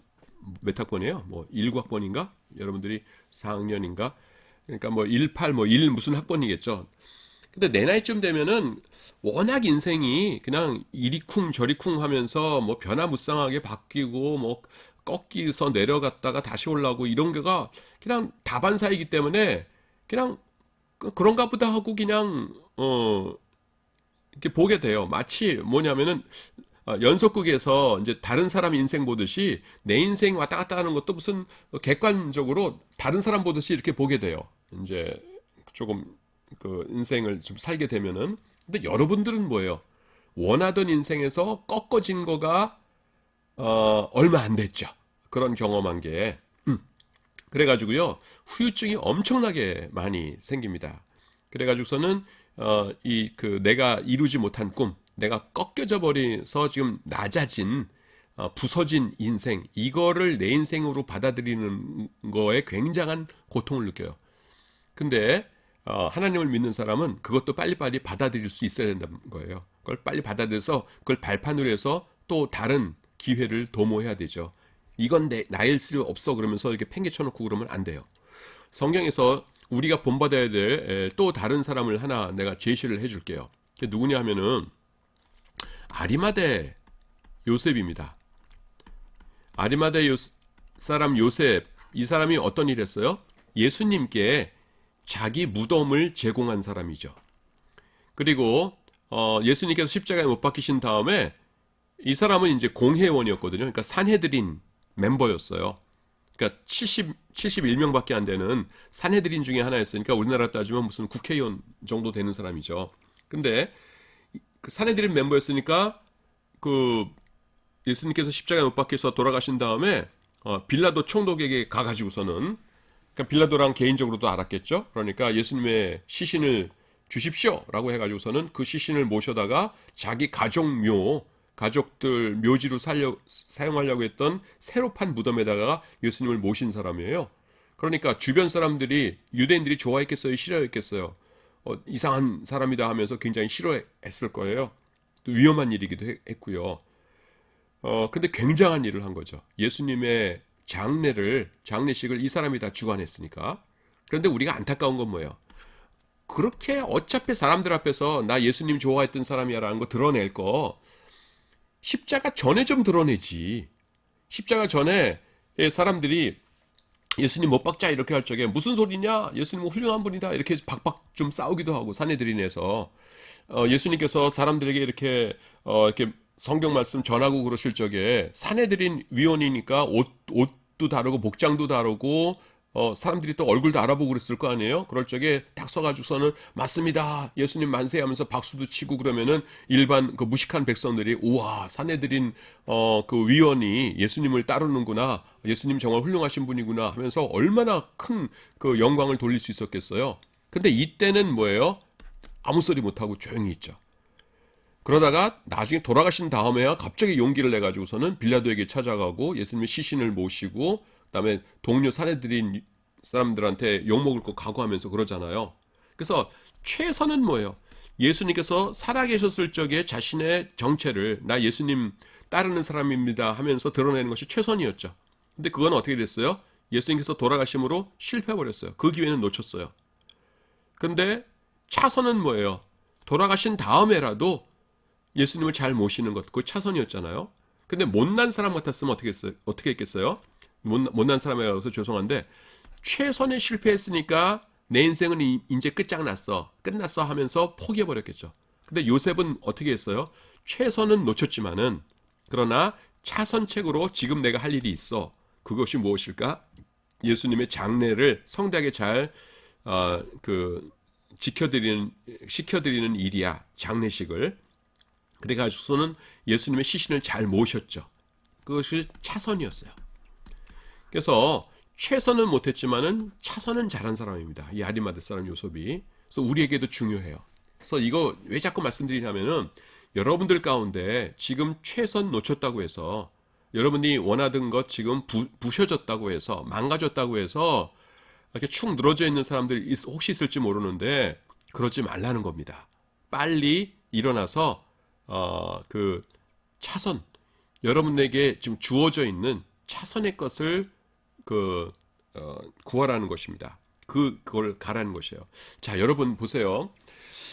몇 학번이에요? 뭐 19학번인가? 여러분들이 4학년인가? 그러니까 뭐 18, 뭐 1 무슨 학번이겠죠. 근데 내 나이쯤 되면은 워낙 인생이 그냥 이리쿵 저리쿵 하면서 뭐 변화무쌍하게 바뀌고 뭐 꺾이서 내려갔다가 다시 올라오고 이런 게가 그냥 다반사이기 때문에 그냥 그런가 보다 하고 그냥 이렇게 보게 돼요. 마치 뭐냐면은 연속극에서 이제 다른 사람 인생 보듯이 내 인생 왔다 갔다 하는 것도 무슨 객관적으로 다른 사람 보듯이 이렇게 보게 돼요. 이제 조금 그 인생을 좀 살게 되면은. 근데 여러분들은 뭐예요? 원하던 인생에서 꺾어진 거가 얼마 안 됐죠. 그런 경험한 게. 그래가지고요 후유증이 엄청나게 많이 생깁니다. 그래가지고서는 이 그 내가 이루지 못한 꿈, 내가 꺾여져 버려서 지금 낮아진 부서진 인생 이거를 내 인생으로 받아들이는 거에 굉장한 고통을 느껴요. 근데 하나님을 믿는 사람은 그것도 빨리빨리 받아들일 수 있어야 된다는 거예요. 그걸 빨리 받아들여서 그걸 발판으로 해서 또 다른 기회를 도모해야 되죠. 이건 나일 수 없어 그러면서 이렇게 팽개쳐놓고 그러면 안 돼요. 성경에서 우리가 본받아야 될 또 다른 사람을 하나 내가 제시를 해줄게요. 그게 누구냐 하면은 아리마대 요셉입니다. 아리마대 사람 요셉, 이 사람이 어떤 일을 했어요? 예수님께 자기 무덤을 제공한 사람이죠. 그리고 예수님께서 십자가에 못 박히신 다음에 이 사람은 이제 공회원이었거든요. 그러니까 산헤드린 멤버였어요. 그러니까 71명밖에 안 되는 산헤드린 중에 하나였으니까 우리나라 따지면 무슨 국회의원 정도 되는 사람이죠. 근데 그 산헤드린 멤버였으니까 그 예수님께서 십자가에 못 박혀서 돌아가신 다음에 빌라도 총독에게 가가지고서는 그러니까 빌라도랑 개인적으로도 알았겠죠. 그러니까 예수님의 시신을 주십시오라고 해가지고서는 그 시신을 모셔다가 자기 가족들 묘지로 사용하려고 했던 새로 판 무덤에다가 예수님을 모신 사람이에요. 그러니까 주변 사람들이 유대인들이 좋아했겠어요, 싫어했겠어요? 이상한 사람이다 하면서 굉장히 싫어했을 거예요. 또 위험한 일이기도 했고요. 근데 굉장한 일을 한 거죠. 예수님의 장례식을 이 사람이 다 주관했으니까. 그런데 우리가 안타까운 건 뭐예요? 그렇게 어차피 사람들 앞에서 나 예수님 좋아했던 사람이야라는 거 드러낼 거 십자가 전에 좀 드러내지. 십자가 전에 사람들이 예수님 못 박자 이렇게 할 적에 무슨 소리냐? 예수님은 훌륭한 분이다. 이렇게 박박 좀 싸우기도 하고 사내들인에서 예수님께서 사람들에게 이렇게 성경 말씀 전하고 그러실 적에 사내들인 위원이니까 옷도 다르고 복장도 다르고 사람들이 또 얼굴도 알아보고 그랬을 거 아니에요? 그럴 적에 딱 서가지고서는 맞습니다. 예수님 만세 하면서 박수도 치고 그러면은 일반 그 무식한 백성들이 우와, 사내들인 그 위원이 예수님을 따르는구나. 예수님 정말 훌륭하신 분이구나 하면서 얼마나 큰 그 영광을 돌릴 수 있었겠어요. 근데 이때는 뭐예요? 아무 소리 못하고 조용히 있죠. 그러다가 나중에 돌아가신 다음에야 갑자기 용기를 내가지고서는 빌라도에게 찾아가고 예수님의 시신을 모시고 그다음에 동료 사내들인 사람들한테 욕먹을 거 각오하면서 그러잖아요. 그래서 최선은 뭐예요? 예수님께서 살아계셨을 적에 자신의 정체를 나 예수님 따르는 사람입니다 하면서 드러내는 것이 최선이었죠. 근데 그건 어떻게 됐어요? 예수님께서 돌아가심으로 실패해버렸어요. 그 기회는 놓쳤어요. 근데 차선은 뭐예요? 돌아가신 다음에라도 예수님을 잘 모시는 것, 그 차선이었잖아요. 근데 못난 사람 같았으면 어떻게 했겠어요? 못난 사람이라서 죄송한데, 최선에 실패했으니까 내 인생은 이제 끝났어 하면서 포기해버렸겠죠. 근데 요셉은 어떻게 했어요? 최선은 놓쳤지만은, 그러나 차선책으로 지금 내가 할 일이 있어. 그것이 무엇일까? 예수님의 장례를 성대하게 잘, 시켜드리는 일이야. 장례식을. 그래가지고서는 예수님의 시신을 잘 모셨죠. 그것이 차선이었어요. 그래서 최선은 못했지만은 차선은 잘한 사람입니다. 이 아리마대 사람 요셉이. 그래서 우리에게도 중요해요. 그래서 이거 왜 자꾸 말씀드리냐면은 여러분들 가운데 지금 최선 놓쳤다고 해서 여러분이 원하던 것 지금 부셔졌다고 해서 망가졌다고 해서 이렇게 축 늘어져 있는 사람들이 혹시 있을지 모르는데 그러지 말라는 겁니다. 빨리 일어나서 그 차선, 여러분에게 지금 주어져 있는 차선의 것을 구하라는 것입니다. 그걸 가라는 것이에요. 자, 여러분 보세요.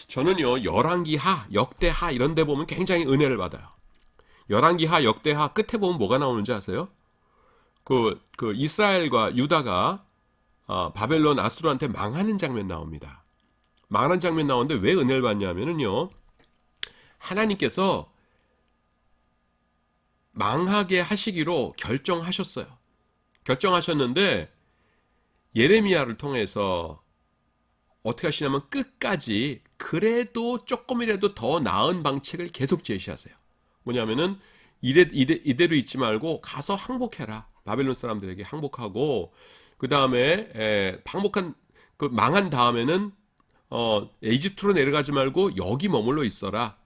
저는요, 열왕기하, 역대하 이런 데 보면 굉장히 은혜를 받아요. 열왕기하, 역대하 끝에 보면 뭐가 나오는지 아세요? 그 이스라엘과 유다가 바벨론 아수르한테 망하는 장면 나옵니다. 망하는 장면 나오는데 왜 은혜를 받냐면요. 하나님께서 망하게 하시기로 결정하셨어요. 결정하셨는데 예레미야를 통해서 어떻게 하시냐면 끝까지 그래도 조금이라도 더 나은 방책을 계속 제시하세요. 뭐냐면은 이대로 있지 말고 가서 항복해라. 바벨론 사람들에게 항복하고 그 다음에 망한 다음에는 이집트로 내려가지 말고 여기 머물러 있어라.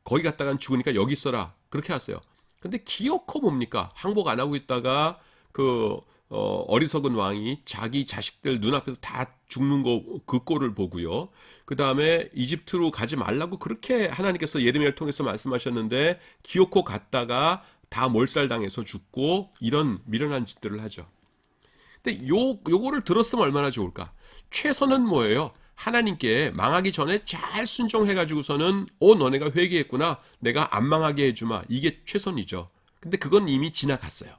거기 갔다간 죽으니까 여기 있어라. 그렇게 하세요. 근데 기어코 뭡니까? 항복 안 하고 있다가 어리석은 왕이 자기 자식들 눈앞에서 다 죽는 그 꼴을 보고요. 그 다음에 이집트로 가지 말라고 그렇게 하나님께서 예레미야를 통해서 말씀하셨는데 기어코 갔다가 다 몰살당해서 죽고 이런 미련한 짓들을 하죠. 근데 요거를 들었으면 얼마나 좋을까? 최선은 뭐예요? 하나님께 망하기 전에 잘 순종해가지고서는 너네가 회개했구나. 내가 안 망하게 해주마. 이게 최선이죠. 근데 그건 이미 지나갔어요.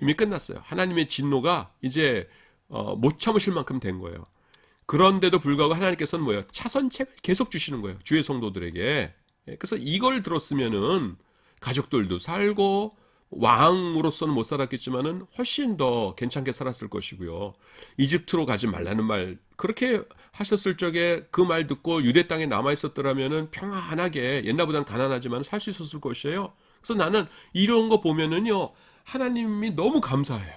이미 끝났어요. 하나님의 진노가 이제 못 참으실 만큼 된 거예요. 그런데도 불구하고 하나님께서는 뭐예요? 차선책을 계속 주시는 거예요. 주의 성도들에게. 그래서 이걸 들었으면은 가족들도 살고 왕으로서는 못 살았겠지만은 훨씬 더 괜찮게 살았을 것이고요. 이집트로 가지 말라는 말 그렇게 하셨을 적에 그 말 듣고 유대 땅에 남아 있었더라면은 평안하게 옛날보단 가난하지만 살 수 있었을 것이에요. 그래서 나는 이런 거 보면은요 하나님이 너무 감사해요.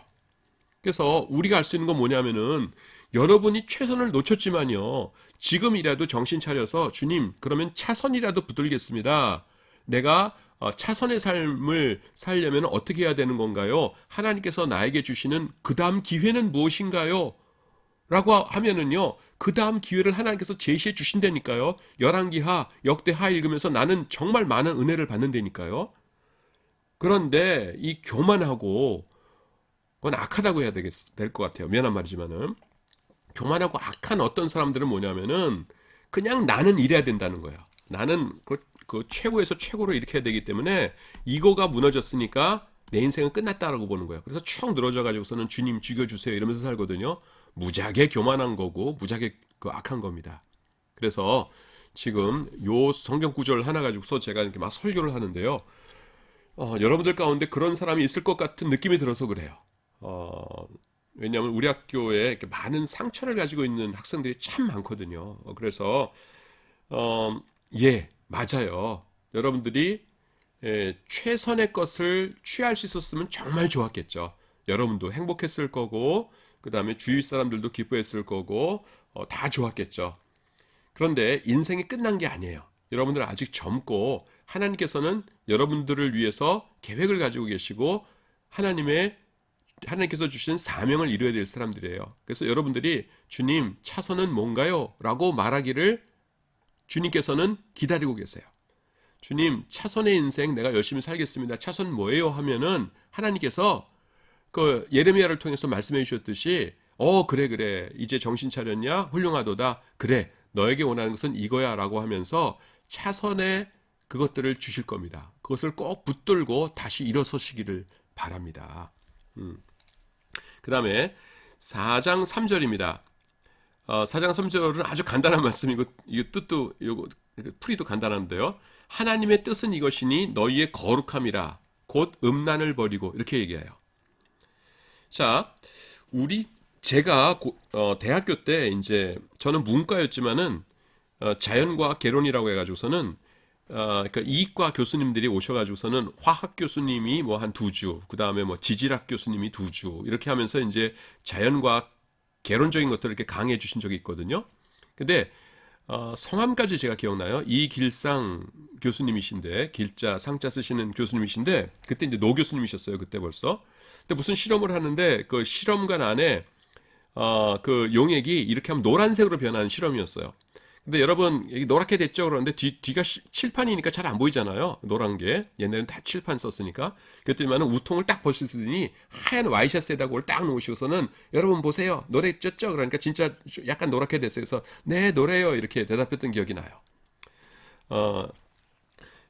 그래서 우리가 할 수 있는 건 뭐냐면은 여러분이 최선을 놓쳤지만요 지금이라도 정신 차려서 주님 그러면 차선이라도 붙들겠습니다. 내가 차선의 삶을 살려면 어떻게 해야 되는 건가요? 하나님께서 나에게 주시는 그 다음 기회는 무엇인가요? 라고 하면은요, 그 다음 기회를 하나님께서 제시해 주신다니까요. 열왕기하, 역대하 읽으면서 나는 정말 많은 은혜를 받는다니까요. 그런데 이 교만하고, 그건 악하다고 해야 될 것 같아요. 미안한 말이지만은. 교만하고 악한 어떤 사람들은 뭐냐면은 그냥 나는 이래야 된다는 거예요. 나는 그 최고에서 최고로 이렇게 해야 되기 때문에 이거가 무너졌으니까 내 인생은 끝났다라고 보는 거예요. 그래서 쭉 늘어져 가지고서는 주님 죽여주세요 이러면서 살거든요. 무지하게 교만한 거고 무지하게 그 악한 겁니다. 그래서 지금 요 성경 구절 하나 가지고서 제가 이렇게 막 설교를 하는데요. 여러분들 가운데 그런 사람이 있을 것 같은 느낌이 들어서 그래요. 왜냐하면 우리 학교에 이렇게 많은 상처를 가지고 있는 학생들이 참 많거든요. 그래서 예, 맞아요. 여러분들이 최선의 것을 취할 수 있었으면 정말 좋았겠죠. 여러분도 행복했을 거고, 그 다음에 주위 사람들도 기뻐했을 거고, 다 좋았겠죠. 그런데 인생이 끝난 게 아니에요. 여러분들 아직 젊고 하나님께서는 여러분들을 위해서 계획을 가지고 계시고 하나님께서 주신 사명을 이루어야 될 사람들이에요. 그래서 여러분들이 주님 차선은 뭔가요? 라고 말하기를 주님께서는 기다리고 계세요. 주님 차선의 인생 내가 열심히 살겠습니다. 차선 뭐예요? 하면은 하나님께서 그 예레미야를 통해서 말씀해 주셨듯이 그래 이제 정신 차렸냐? 훌륭하도다. 그래 너에게 원하는 것은 이거야 라고 하면서 차선의 그것들을 주실 겁니다. 그것을 꼭 붙들고 다시 일어서시기를 바랍니다. 그 다음에 4장 3절입니다. 4장 3절은 아주 간단한 말씀이고 이 뜻도 요거 풀이도 간단한데요. 하나님의 뜻은 이것이니 너희의 거룩함이라 곧 음란을 버리고 이렇게 얘기해요. 자, 제가 대학교 때 이제 저는 문과였지만은 자연과학 개론이라고 해가지고서는 그러니까 이과 교수님들이 오셔가지고서는 화학 교수님이 뭐 한 2주, 그 다음에 뭐 지질학 교수님이 2주 이렇게 하면서 이제 자연과학 개론적인 것들을 이렇게 강의해 주신 적이 있거든요. 근데 성함까지 제가 기억나요. 이길상 교수님이신데 길자 상자 쓰시는 교수님이신데 그때 이제 노 교수님이셨어요. 그때 벌써. 근데 무슨 실험을 하는데 그 실험관 안에 그 용액이 이렇게 하면 노란색으로 변하는 실험이었어요. 근데 여러분 여기 노랗게 됐죠? 그러는데 뒤가 칠판이니까 잘 안 보이잖아요. 노란 게 옛날에는 다 칠판 썼으니까. 그랬더니만은 우통을 딱 벗으시더니 하얀 와이셔츠에다가 그걸 딱 놓으시고서는 여러분 보세요. 노래 쪘죠? 그러니까 진짜 약간 노랗게 됐어요. 그래서 네 노래요 이렇게 대답했던 기억이 나요.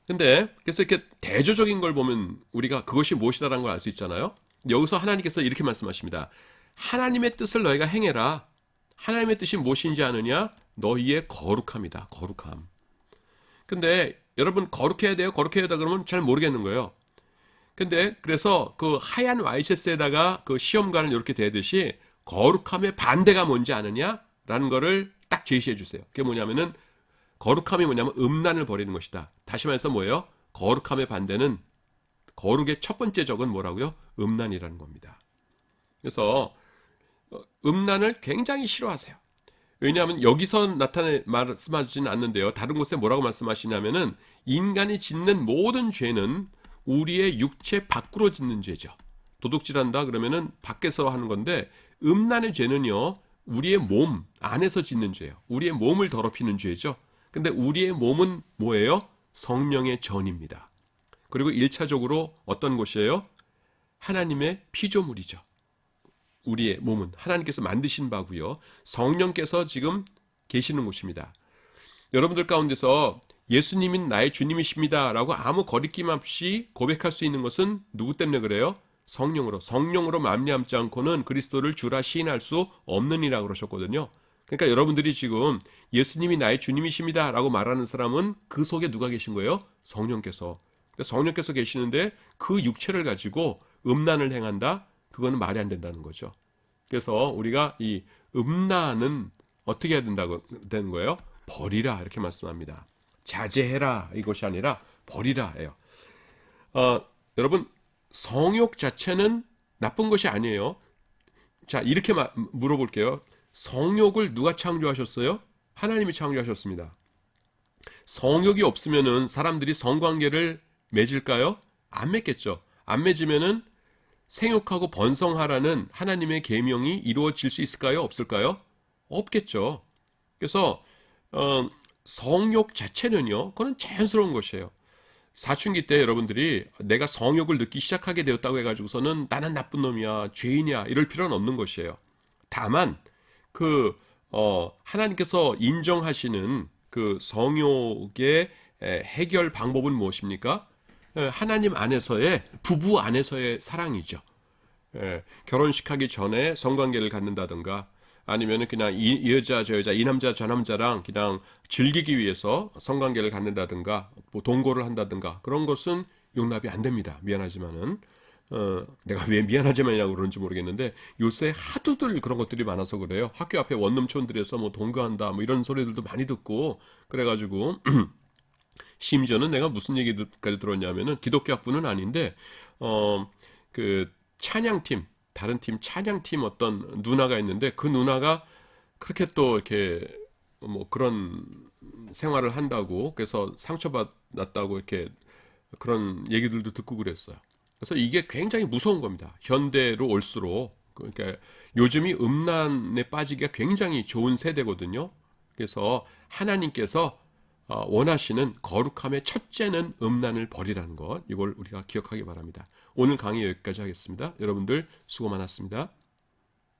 근데 그래서 이렇게 대조적인 걸 보면 우리가 그것이 무엇이다라는 걸 알 수 있잖아요. 여기서 하나님께서 이렇게 말씀하십니다. 하나님의 뜻을 너희가 행해라. 하나님의 뜻이 무엇인지 아느냐? 너희의 거룩함이다. 거룩함. 근데 여러분 거룩해야 돼요? 거룩해야 되다 그러면 잘 모르겠는 거예요. 근데 그래서 그 하얀 와이셔츠에다가 그 시험관을 이렇게 대듯이 거룩함의 반대가 뭔지 아느냐? 라는 거를 딱 제시해 주세요. 그게 뭐냐면은 거룩함이 뭐냐면 음란을 버리는 것이다. 다시 말해서 뭐예요? 거룩함의 반대는 거룩의 첫 번째 적은 뭐라고요? 음란이라는 겁니다. 그래서 음란을 굉장히 싫어하세요. 왜냐하면 여기서 말씀하시지는 않는데요. 다른 곳에 뭐라고 말씀하시냐면은 인간이 짓는 모든 죄는 우리의 육체 밖으로 짓는 죄죠. 도둑질한다 그러면은 밖에서 하는 건데 음란의 죄는요. 우리의 몸 안에서 짓는 죄예요. 우리의 몸을 더럽히는 죄죠. 근데 우리의 몸은 뭐예요? 성령의 전입니다. 그리고 1차적으로 어떤 곳이에요? 하나님의 피조물이죠. 우리의 몸은 하나님께서 만드신 바고요. 성령께서 지금 계시는 곳입니다. 여러분들 가운데서 예수님이 나의 주님이십니다 라고 아무 거리낌 없이 고백할 수 있는 것은 누구 때문에 그래요? 성령으로 말미암지 않고는 그리스도를 주라 시인할 수 없느니라 그러셨거든요. 그러니까 여러분들이 지금 예수님이 나의 주님이십니다 라고 말하는 사람은 그 속에 누가 계신 거예요? 성령께서 계시는데 그 육체를 가지고 음란을 행한다? 그거는 말이 안 된다는 거죠. 그래서 우리가 이 음란은 어떻게 해야 된다고 되는 거예요? 버리라 이렇게 말씀합니다. 자제해라 이것이 아니라 버리라예요. 여러분 성욕 자체는 나쁜 것이 아니에요. 자 이렇게 물어볼게요. 성욕을 누가 창조하셨어요? 하나님이 창조하셨습니다. 성욕이 없으면은 사람들이 성관계를 맺을까요? 안 맺겠죠. 안 맺으면은 생육하고 번성하라는 하나님의 계명이 이루어질 수 있을까요? 없을까요? 없겠죠. 그래서 성욕 자체는요, 그건 자연스러운 것이에요. 사춘기 때 여러분들이 내가 성욕을 느끼기 시작하게 되었다고 해가지고서는 나는 나쁜 놈이야, 죄인이야 이럴 필요는 없는 것이에요. 다만 하나님께서 인정하시는 그 성욕의 해결 방법은 무엇입니까? 하나님 안에서의, 부부 안에서의 사랑이죠. 결혼식 하기 전에 성관계를 갖는다든가, 아니면은 그냥 이 여자 저 여자 이 남자 저 남자랑 그냥 즐기기 위해서 성관계를 갖는다든가 뭐 동거를 한다든가 그런 것은 용납이 안 됩니다. 미안하지만은 내가 왜 미안하지만이라고 그러는지 모르겠는데 요새 하도들 그런 것들이 많아서 그래요. 학교 앞에 원룸촌들에서 뭐 동거한다 뭐 이런 소리들도 많이 듣고 그래가지고 심지어는 내가 무슨 얘기까지 들었냐면은 기독교 학부는 아닌데 그 찬양팀 다른 팀 찬양팀 어떤 누나가 있는데 그 누나가 그렇게 또 이렇게 뭐 그런 생활을 한다고 그래서 상처받았다고 이렇게 그런 얘기들도 듣고 그랬어요. 그래서 이게 굉장히 무서운 겁니다. 현대로 올수록 그러니까 요즘이 음란에 빠지기가 굉장히 좋은 세대거든요. 그래서 하나님께서 원하시는 거룩함의 첫째는 음란을 버리라는 것, 이걸 우리가 기억하기 바랍니다. 오늘 강의 여기까지 하겠습니다. 여러분들 수고 많았습니다.